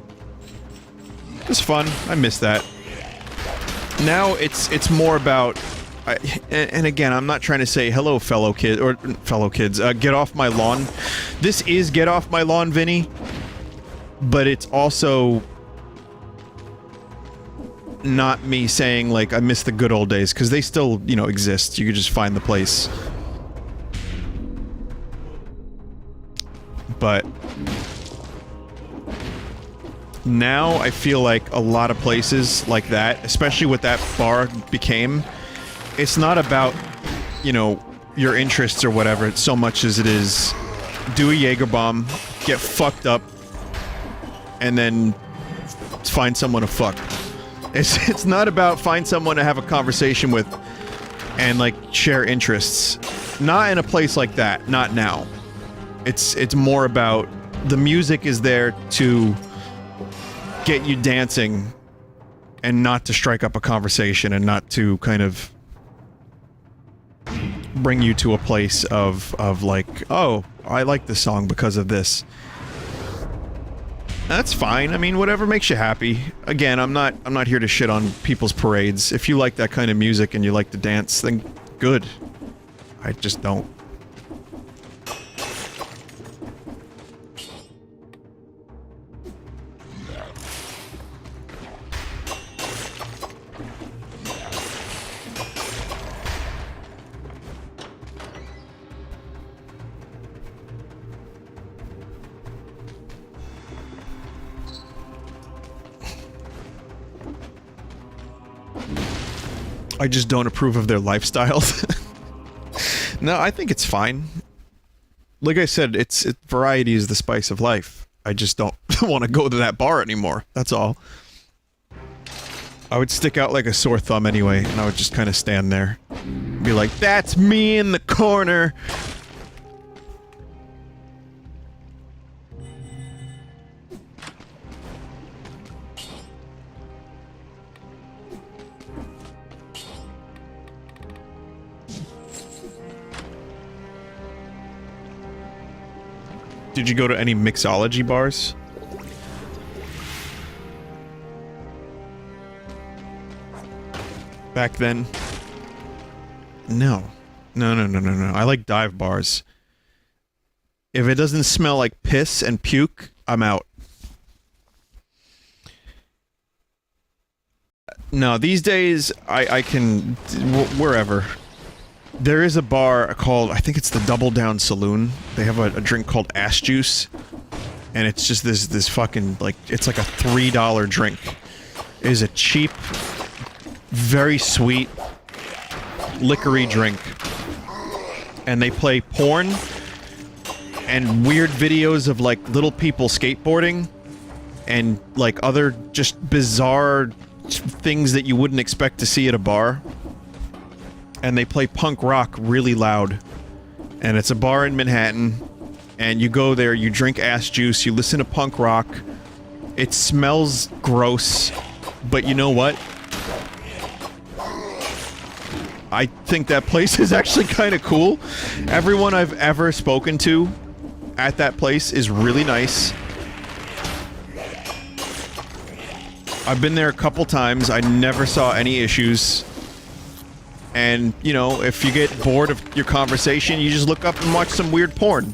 It was fun. I miss that. Now it's more about... and again, I'm not trying to say, hello, fellow kids, get off my lawn. This is get off my lawn, Vinny. But it's also... not me saying, like, I miss the good old days, because they still, you know, exist. You could just find the place. But now I feel like a lot of places like that, especially what that bar became, it's not about, you know, your interests or whatever, it's so much as it is do a Jaeger bomb, get fucked up, and then find someone to fuck. It's not about find someone to have a conversation with and, like, share interests. Not in a place like that. Not now. It's more about the music is there to get you dancing and not to strike up a conversation and not to kind of bring you to a place of like, oh, I like this song because of this. That's fine. I mean, whatever makes you happy. Again, I'm not here to shit on people's parades. If you like that kind of music and you like to dance, then good. I just don't. I just don't approve of their lifestyles. No, I think it's fine. Like I said, variety is the spice of life. I just don't want to go to that bar anymore. That's all. I would stick out like a sore thumb anyway, and I would just kind of stand there. Be like, that's me in the corner! Did you go to any mixology bars? Back then? No. No. I like dive bars. If it doesn't smell like piss and puke, I'm out. No, these days, I can... wherever. There is a bar called, I think it's the Double Down Saloon. They have a drink called Ass Juice. And it's just this fucking, like, it's like a $3 drink. It is a cheap, very sweet, liquor-y drink. And they play porn and weird videos of, like, little people skateboarding and, like, other just bizarre things that you wouldn't expect to see at a bar. And they play punk rock really loud. And it's a bar in Manhattan. And you go there, you drink ass juice, you listen to punk rock. It smells gross. But you know what? I think that place is actually kind of cool. Everyone I've ever spoken to at that place is really nice. I've been there a couple times. I never saw any issues. And, you know, if you get bored of your conversation, you just look up and watch some weird porn.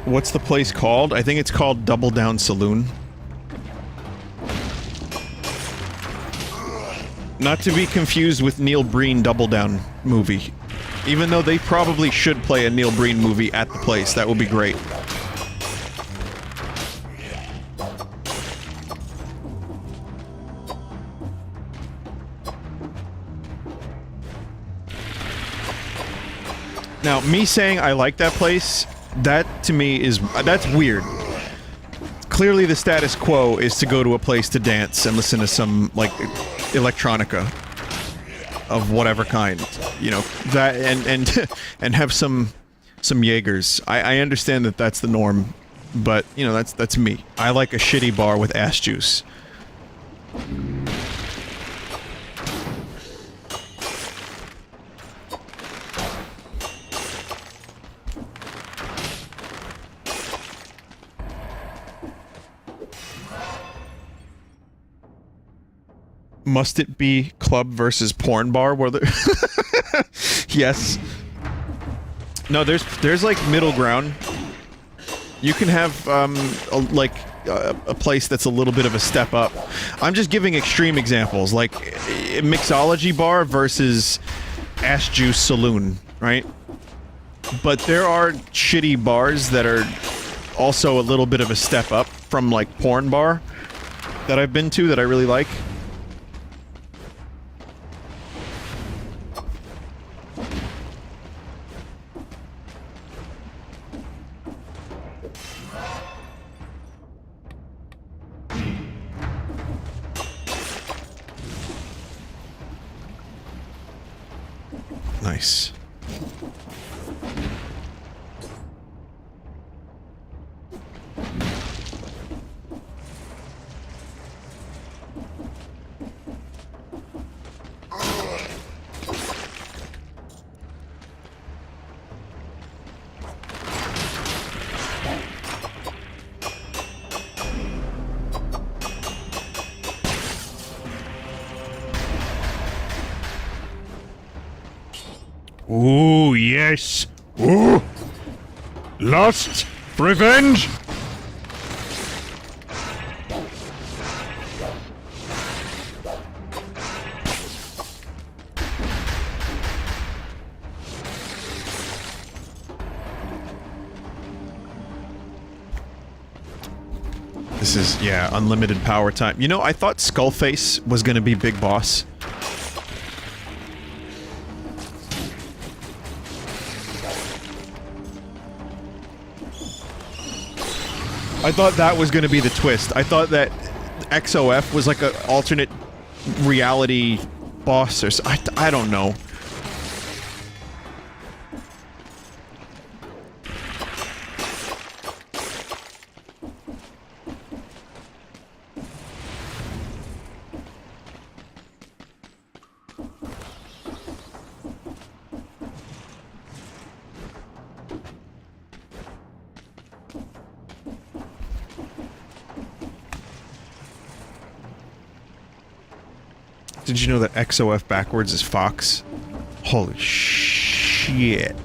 What's the place called? I think it's called Double Down Saloon. Not to be confused with Neil Breen Double Down movie. Even though they probably should play a Neil Breen movie at the place, that would be great. Now, me saying I like that place, that to me is... that's weird. Clearly the status quo is to go to a place to dance and listen to some, like, electronica. Of whatever kind, you know, that and have some Jaegers. I understand that that's the norm, but you know that's me. I like a shitty bar with ass juice. Must it be club versus porn bar where the yes. No, there's like middle ground. You can have a place that's a little bit of a step up. I'm just giving extreme examples, like a mixology bar versus ass juice saloon, right? But there are shitty bars that are also a little bit of a step up from like porn bar that I've been to that I really like. Nice. Ooh, yes. Ooh. Lust, revenge. This is, yeah, unlimited power time. You know, I thought Skullface was gonna be Big Boss. I thought that was gonna be the twist. I thought that XOF was like an alternate reality boss or I don't know. Did you know that XOF backwards is Fox? Holy shit.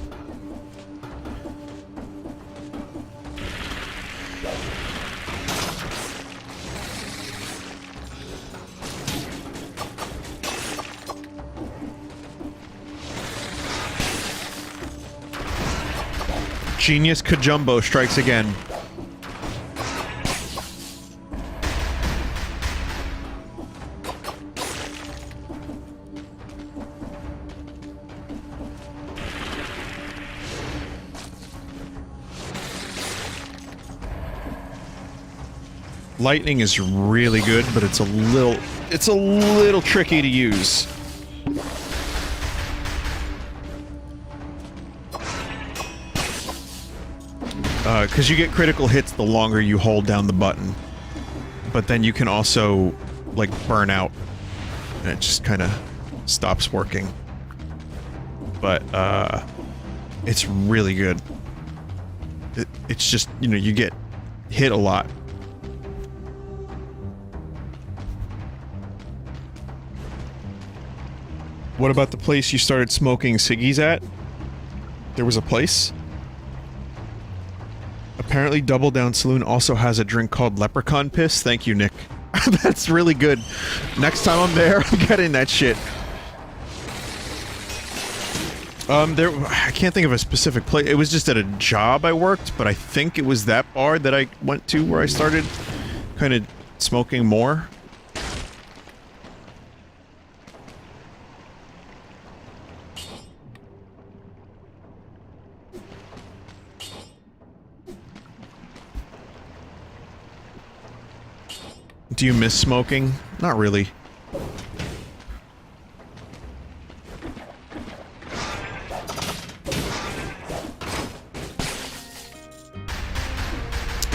Genius Kajumbo strikes again. Lightning is really good, but it's a little tricky to use. Because you get critical hits the longer you hold down the button. But then you can also, like, burn out. And it just kind of stops working. But, it's really good. It's just, you know, you get hit a lot. What about the place you started smoking ciggies at? There was a place? Apparently Double Down Saloon also has a drink called Leprechaun Piss. Thank you, Nick. That's really good. Next time I'm there, I'm getting that shit. I can't think of a specific place. It was just at a job I worked, but I think it was that bar that I went to where I started kind of smoking more. Do you miss smoking? Not really.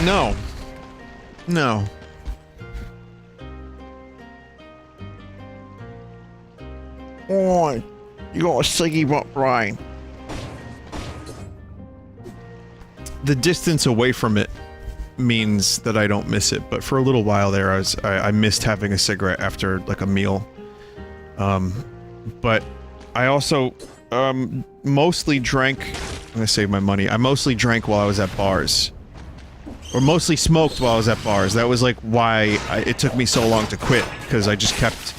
No. No. Oh, you got a ciggy butt, Brian. The distance away from it means that I don't miss it, but for a little while there I missed having a cigarette after like a meal. But I also mostly drank. I'm gonna save my money. I mostly drank while I was at bars, or mostly smoked while I was at bars. That was like why it took me so long to quit, because I just kept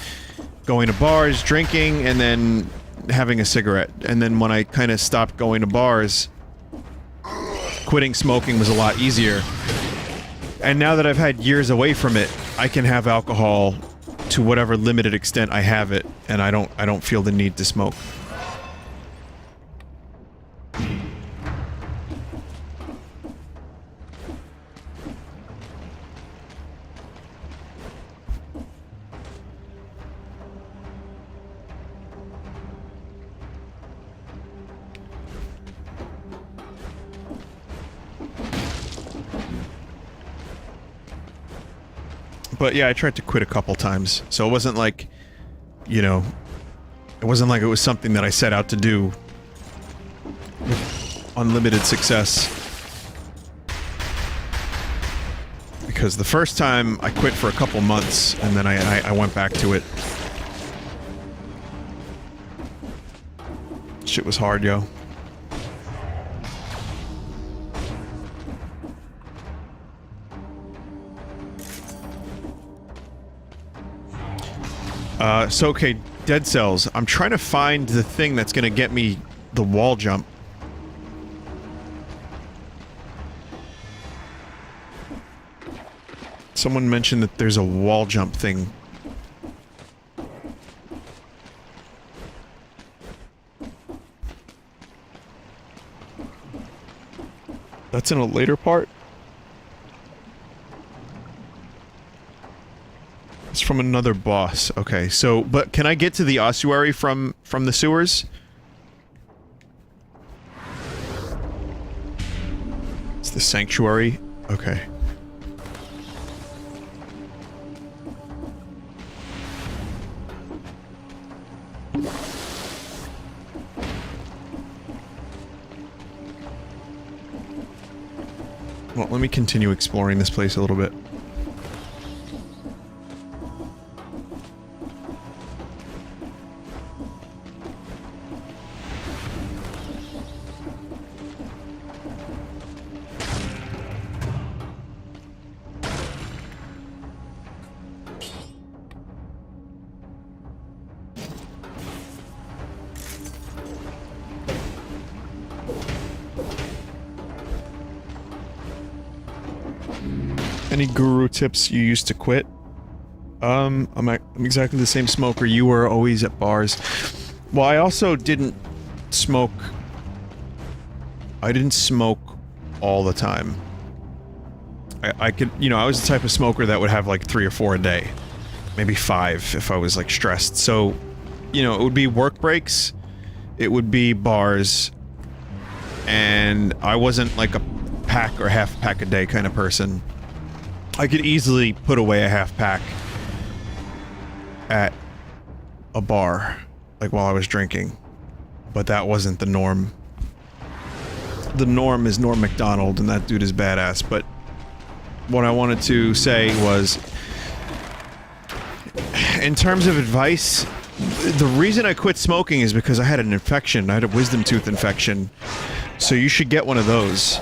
going to bars, drinking, and then having a cigarette. And then when I kind of stopped going to bars, quitting smoking was a lot easier. And now that I've had years away from it, I can have alcohol to whatever limited extent I have it, and I don't feel the need to smoke. But yeah, I tried to quit a couple times, so it wasn't like, you know, it wasn't like it was something that I set out to do with unlimited success. Because the first time I quit for a couple months, and then I went back to it. Shit was hard, yo. So okay, Dead Cells. I'm trying to find the thing that's gonna get me the wall jump. Someone mentioned that there's a wall jump thing. That's in a later part? It's from another boss. Okay, so, but can I get to the ossuary from the sewers? It's the sanctuary? Okay. Well, let me continue exploring this place a little bit. Any guru tips you used to quit? I'm exactly the same smoker you were, always at bars. Well, I also didn't smoke... I didn't smoke all the time. I could, you know, I was the type of smoker that would have like 3 or 4 a day. Maybe 5 if I was like stressed. So, you know, it would be work breaks, it would be bars, and I wasn't like a pack or half pack a day kind of person. I could easily put away a half pack at a bar, like while I was drinking, but that wasn't the norm. The norm is Norm Macdonald, and that dude is badass, but what I wanted to say was, in terms of advice, the reason I quit smoking is because I had an infection. I had a wisdom tooth infection, so you should get one of those.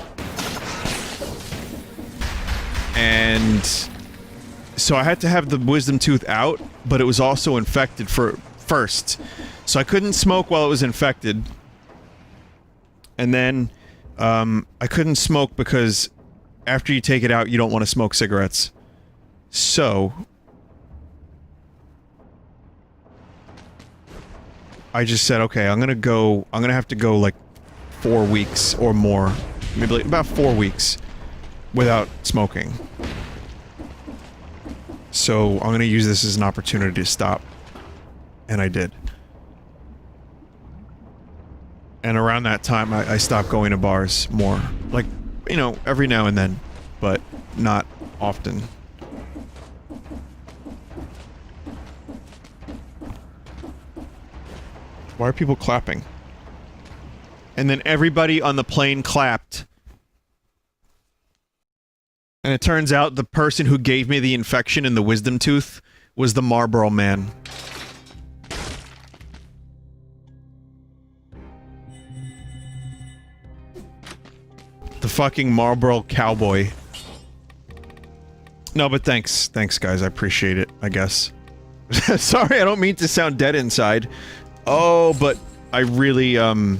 And so I had to have the wisdom tooth out, but it was also infected first. So I couldn't smoke while it was infected. And then, I couldn't smoke because after you take it out, you don't want to smoke cigarettes. So I just said, okay, I'm gonna have to go like 4 weeks or more. Maybe like about 4 weeks without smoking. So I'm gonna use this as an opportunity to stop. And I did. And around that time, I stopped going to bars more. Like, you know, every now and then, but not often. Why are people clapping? And then everybody on the plane clapped. And it turns out the person who gave me the infection in the wisdom tooth was the Marlboro Man. The fucking Marlboro cowboy. No, but thanks. Thanks, guys. I appreciate it, I guess. Sorry, I don't mean to sound dead inside. Oh, but I really, There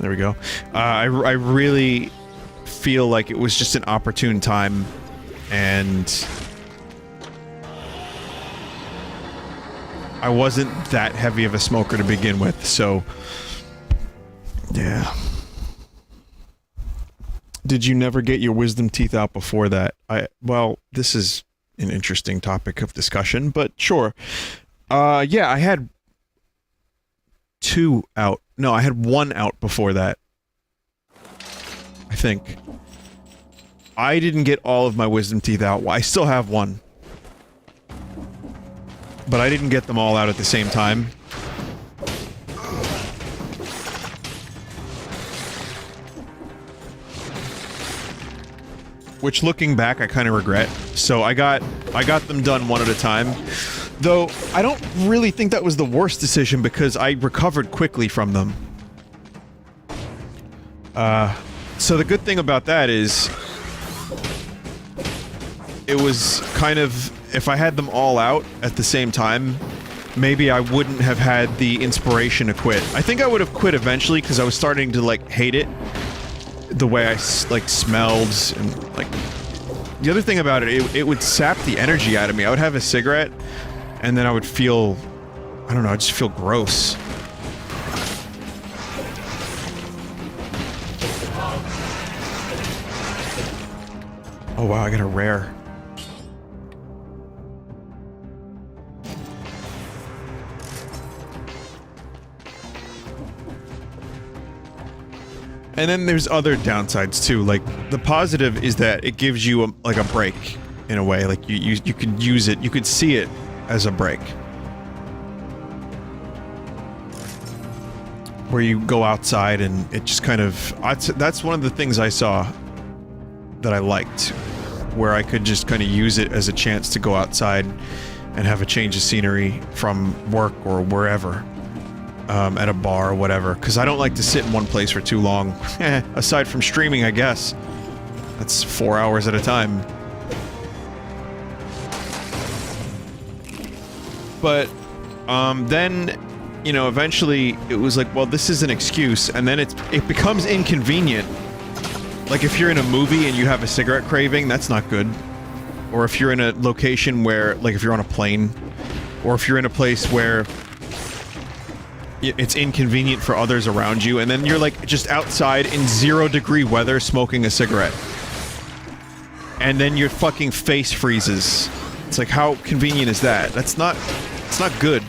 we go. I really feel like it was just an opportune time, and I wasn't that heavy of a smoker to begin with, so yeah. Did you never get your wisdom teeth out before that? Well, this is an interesting topic of discussion, but sure. Yeah, I had 2 out. No, I had 1 out before that. I think. I didn't get all of my wisdom teeth out. I still have 1. But I didn't get them all out at the same time. Which, looking back, I kind of regret. So I got them done one at a time. Though, I don't really think that was the worst decision because I recovered quickly from them. So the good thing about that is... it was kind of... if I had them all out at the same time, maybe I wouldn't have had the inspiration to quit. I think I would have quit eventually because I was starting to, like, hate it. The way I, like, smelled and, like... The other thing about it, it would sap the energy out of me. I would have a cigarette, and then I would feel... I don't know, I'd just feel gross. Oh wow, I got a rare. And then there's other downsides too, like, the positive is that it gives you like a break, in a way, like, you could use it, you could see it as a break. Where you go outside and it just kind of... that's one of the things I saw that I liked, where I could just kind of use it as a chance to go outside and have a change of scenery from work or wherever. At a bar or whatever, because I don't like to sit in one place for too long. Aside from streaming, I guess. That's 4 hours at a time. But, then, you know, eventually it was like, well, this is an excuse, and then it becomes inconvenient. Like, if you're in a movie and you have a cigarette craving, that's not good. Or if you're in a location where, like, if you're on a plane, or if you're in a place where it's inconvenient for others around you, and then you're, like, just outside in 0-degree weather smoking a cigarette. And then your fucking face freezes. It's like, how convenient is that? It's not good.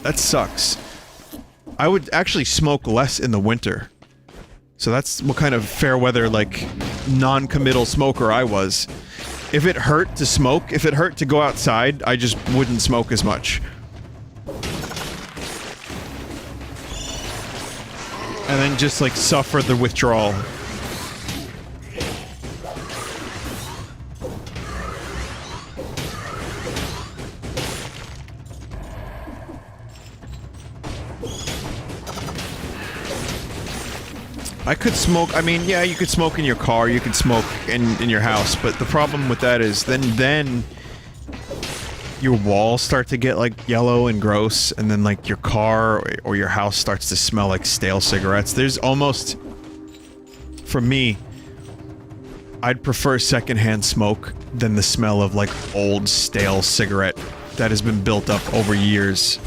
That sucks. I would actually smoke less in the winter. So that's what kind of fair weather, like, non-committal smoker I was. If it hurt to smoke, if it hurt to go outside, I just wouldn't smoke as much. And then just, like, suffer the withdrawal. I could smoke, I mean, yeah, you could smoke in your car, you could smoke in your house, but the problem with that is then your walls start to get, like, yellow and gross, and then, like, your car or your house starts to smell like stale cigarettes. There's almost... For me, I'd prefer secondhand smoke than the smell of, like, old, stale cigarette that has been built up over years.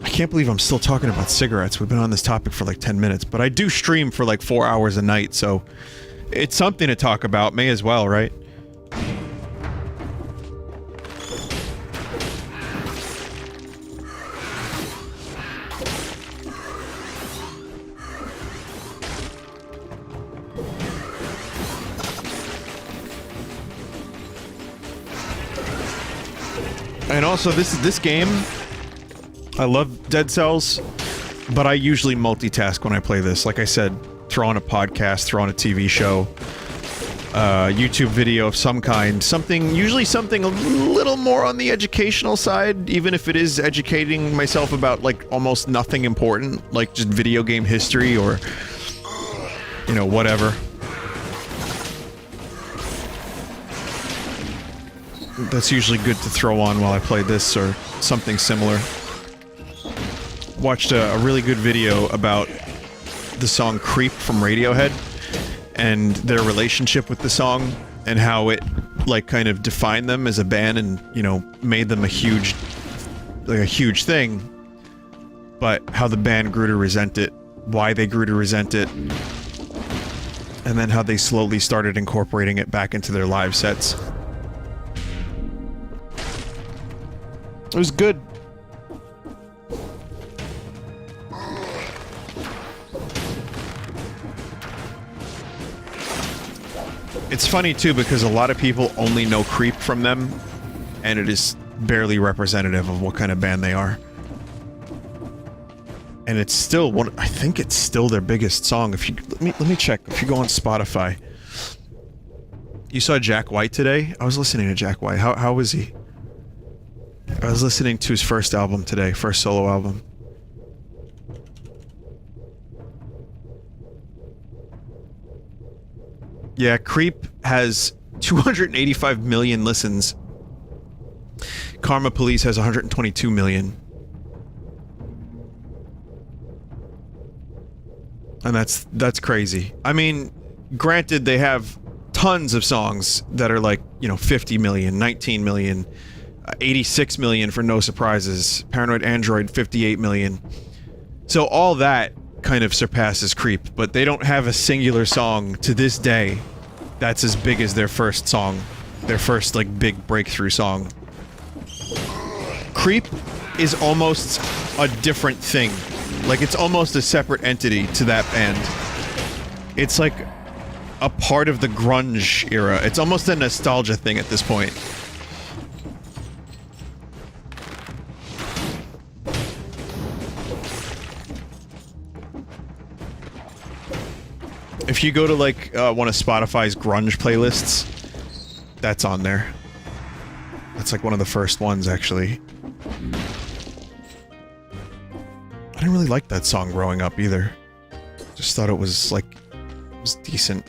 I can't believe I'm still talking about cigarettes. We've been on this topic for, like, 10 minutes, but I do stream for, like, 4 hours a night, so... It's something to talk about, may as well, right? And also, this game, I love Dead Cells, but I usually multitask when I play this. Like I said, throw on a podcast, throw on a TV show, YouTube video of some kind, usually something a little more on the educational side, even if it is educating myself about, like, almost nothing important, like just video game history or, you know, whatever. That's usually good to throw on while I play this or something similar. Watched a really good video about the song Creep from Radiohead and their relationship with the song and how it, like, kind of defined them as a band and, you know, made them a huge thing, but how the band grew to resent it, why they grew to resent it, and then how they slowly started incorporating it back into their live sets. It was good. It's funny too because a lot of people only know Creep from them, and it is barely representative of what kind of band they are. And it's still one. I think it's still their biggest song. If you let me check. If you go on Spotify, you saw Jack White today. I was listening to Jack White. How was he? I was listening to his first album today, first solo album. Yeah, Creep has 285 million listens. Karma Police has 122 million. And that's crazy. I mean, granted, they have tons of songs that are like, you know, 50 million, 19 million, 86 million for No Surprises, Paranoid Android 58 million. So all that kind of surpasses Creep, but they don't have a singular song to this day that's as big as their first song. Their first, like, big breakthrough song. Creep is almost a different thing. Like, it's almost a separate entity to that band. It's like a part of the grunge era. It's almost a nostalgia thing at this point. If you go to, like, one of Spotify's grunge playlists, that's on there. That's, like, one of the first ones, actually. I didn't really like that song growing up, either. Just thought it was, like, it was decent.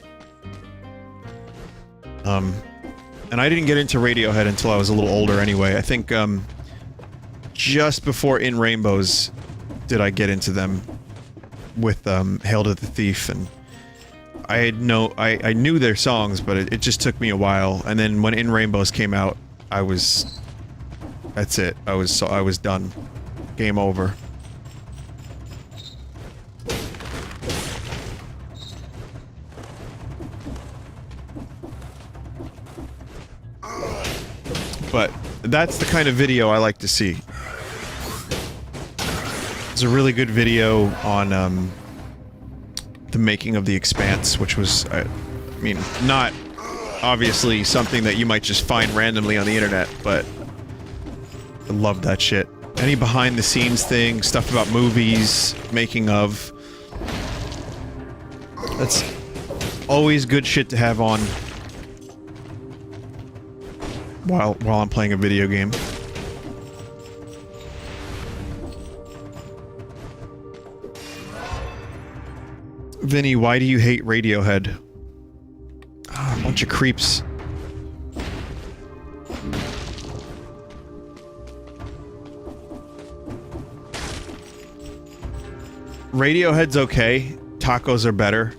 And I didn't get into Radiohead until I was a little older anyway. I think, just before In Rainbows did I get into them with, Hail to the Thief, and I knew their songs, but it just took me a while, and then when In Rainbows came out, that's it. I was done. Game over. But that's the kind of video I like to see. There's a really good video on, the making of The Expanse, which was, I mean, not obviously something that you might just find randomly on the internet, but I love that shit. Any behind-the-scenes thing, stuff about movies, making of. That's always good shit to have on while I'm playing a video game. Vinny, why do you hate Radiohead? Ah, a bunch of creeps. Radiohead's okay. Tacos are better.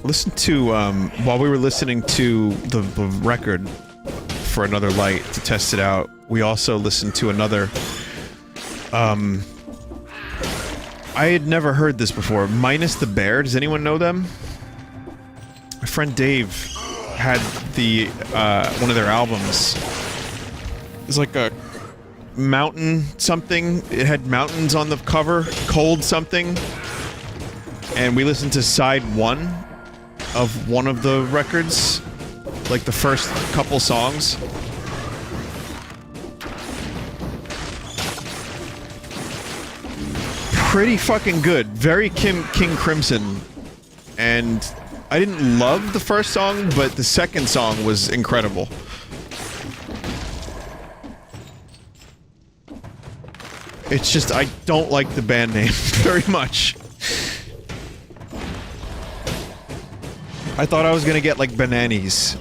Listen to, while we were listening to the record for Another Light to test it out, we also listened to another, I had never heard this before. Minus the Bear, does anyone know them? My friend Dave had the, one of their albums. It's like a mountain something. It had mountains on the cover, cold something. And we listened to side one of one of the records, like the first couple songs. Pretty fucking good. Very King Crimson. And I didn't love the first song, but the second song was incredible. It's just, I don't like the band name very much. I thought I was gonna get, like, Bananas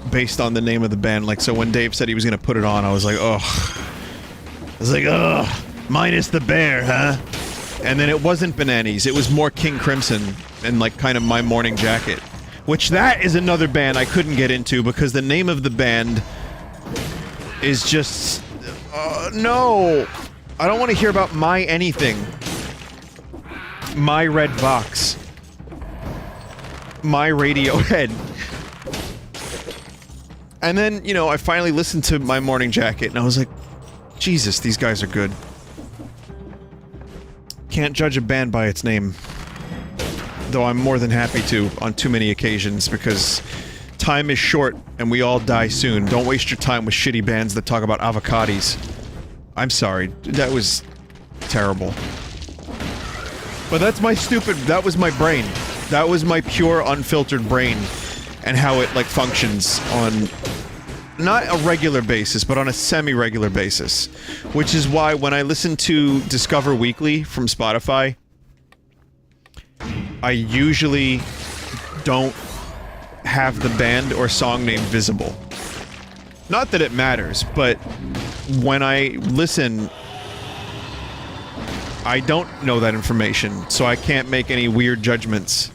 based on the name of the band. Like, so when Dave said he was gonna put it on, I was like, ugh. I was like, ugh, minus the bear, huh? And then it wasn't Bananas, it was more King Crimson and, like, kind of My Morning Jacket. Which that is another band I couldn't get into because the name of the band is just... no! I don't want to hear about My Anything. My Red Box. My Radiohead. And then, you know, I finally listened to My Morning Jacket, and I was like, Jesus, these guys are good. Can't judge a band by its name. though I'm more than happy to on too many occasions, because time is short and we all die soon. Don't waste your time with shitty bands that talk about avocados. I'm sorry, that was terrible. But that's my stupid- that was my brain. That was my pure, unfiltered brain, and how it, like, functions on not a regular basis, but on a semi-regular basis. Which is why when I listen to Discover Weekly from Spotify, I usually don't have the band or song name visible. Not that it matters, but when I listen, I don't know that information, so I can't make any weird judgments.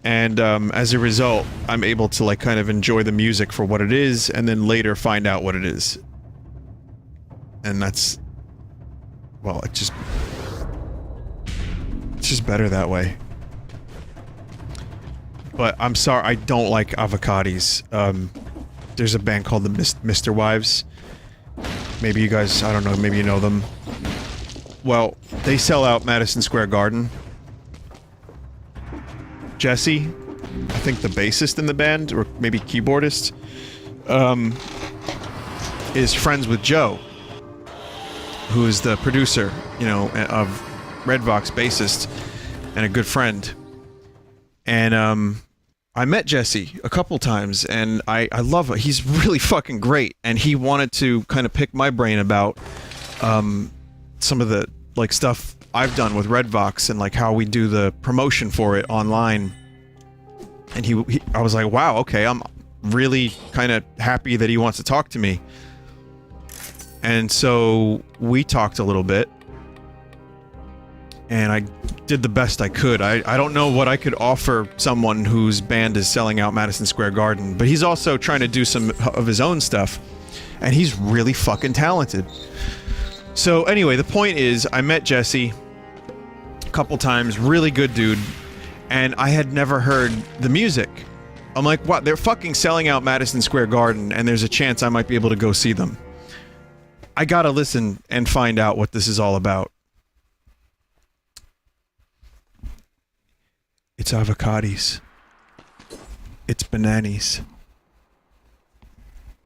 And, as a result, I'm able to, like, kind of enjoy the music for what it is, and then later find out what it is. And that's... well, it's just better that way. But I'm sorry, I don't like avocados. There's a band called the Mr. Wives. Maybe you guys, I don't know, maybe you know them. Well, they sell out Madison Square Garden. Jesse, I think the bassist in the band, or maybe keyboardist, is friends with Joe, who is the producer, you know, of Redvox, bassist, and a good friend. And, I met Jesse a couple times, and I love him. He's really fucking great, and he wanted to kind of pick my brain about, some of the, like, stuff I've done with Redvox and, like, how we do the promotion for it online. And I was like, wow, okay, I'm really kind of happy that he wants to talk to me. And so we talked a little bit. And I did the best I could. I don't know what I could offer someone whose band is selling out Madison Square Garden, but he's also trying to do some of his own stuff. And he's really fucking talented. So anyway, the point is, I met Jesse a couple times, really good dude, and I had never heard the music. I'm like, what? They're fucking selling out Madison Square Garden, and there's a chance I might be able to go see them. I gotta listen and find out what this is all about. It's avocados. It's bananas.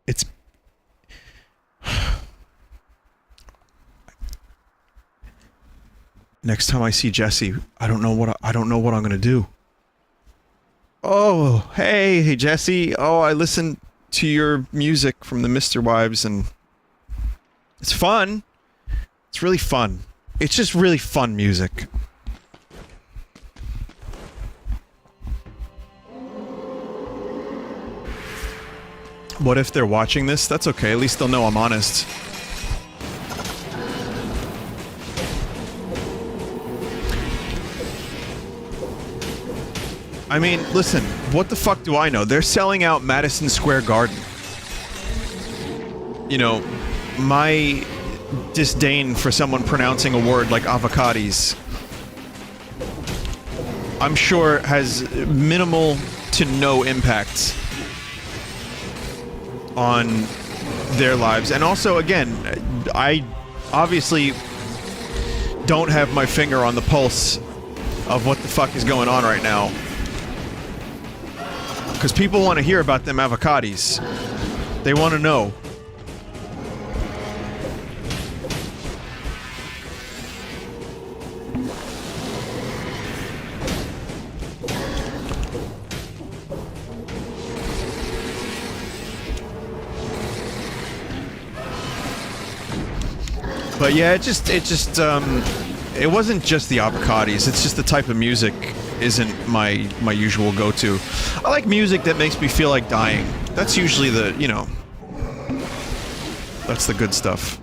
It's... Next time I see Jesse, I don't know what I'm gonna do. Oh, hey Jesse. Oh, I listened to your music from the Mr. Wives, and it's fun. It's really fun. It's just really fun music. What if they're watching this? That's okay, at least they'll know I'm honest. I mean, listen, what the fuck do I know? They're selling out Madison Square Garden. You know, my disdain for someone pronouncing a word like avocados, I'm sure has minimal to no impact on their lives. And also, again, I obviously don't have my finger on the pulse of what the fuck is going on right now. Because people want to hear about them avocados. They want to know. But yeah, it wasn't just the avocados. It's just the type of music isn't my usual go-to. I like music that makes me feel like dying. That's usually the, you know, that's the good stuff.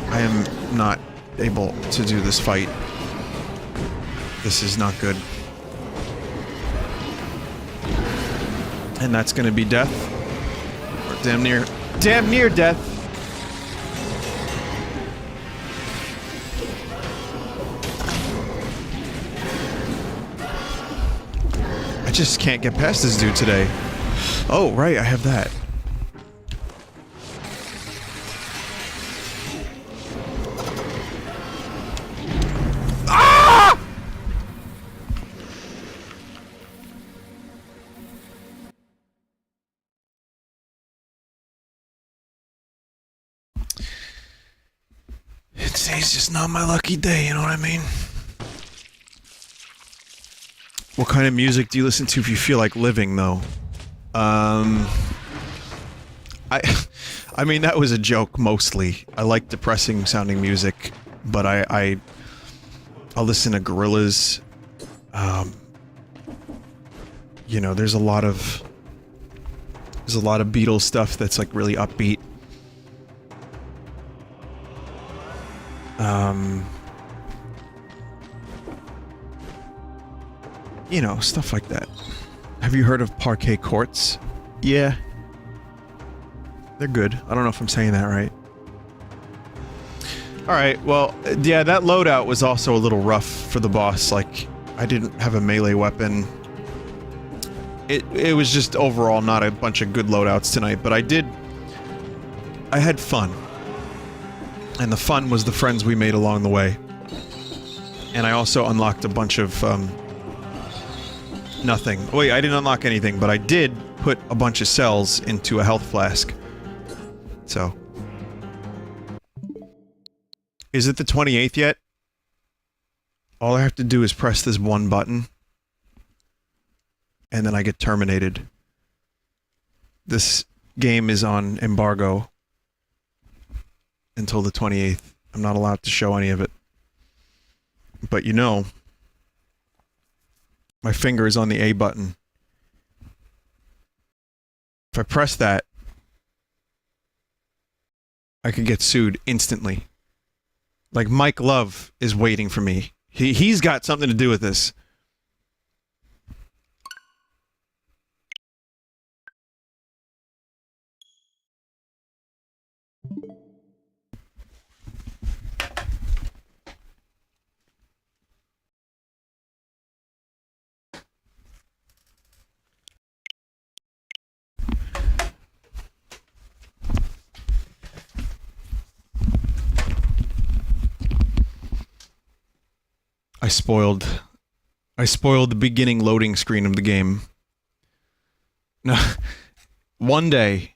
I am not able to do this fight. This is not good. And that's gonna be death. Or damn near death. just can't get past this dude today. Oh, right, I have that. Ah! Today's just not my lucky day, you know what I mean? What kind of music do you listen to if you feel like living, though? I mean, that was a joke, mostly. I like depressing sounding music, but I'll listen to Gorillaz. You know, there's a lot of Beatles stuff that's, like, really upbeat. You know, stuff like that. Have you heard of Parquet Courts? Yeah. They're good. I don't know if I'm saying that right. Alright, well, yeah, that loadout was also a little rough for the boss. Like, I didn't have a melee weapon. It was just overall not a bunch of good loadouts tonight, but I had fun. And the fun was the friends we made along the way. And I also unlocked a bunch of, nothing. Wait, I didn't unlock anything, but I did put a bunch of cells into a health flask. So. Is it the 28th yet? All I have to do is press this one button. And then I get terminated. This game is on embargo until the 28th. I'm not allowed to show any of it. But you know, my finger is on the A button. If I press that, I could get sued instantly. Like, Mike Love is waiting for me. He's got something to do with this. I spoiled the beginning loading screen of the game. No, one day,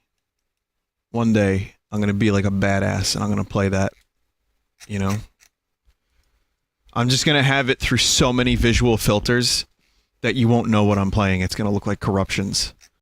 I'm gonna be like a badass and I'm gonna play that, you know? I'm just gonna have it through so many visual filters that you won't know what I'm playing. It's gonna look like Corruptions.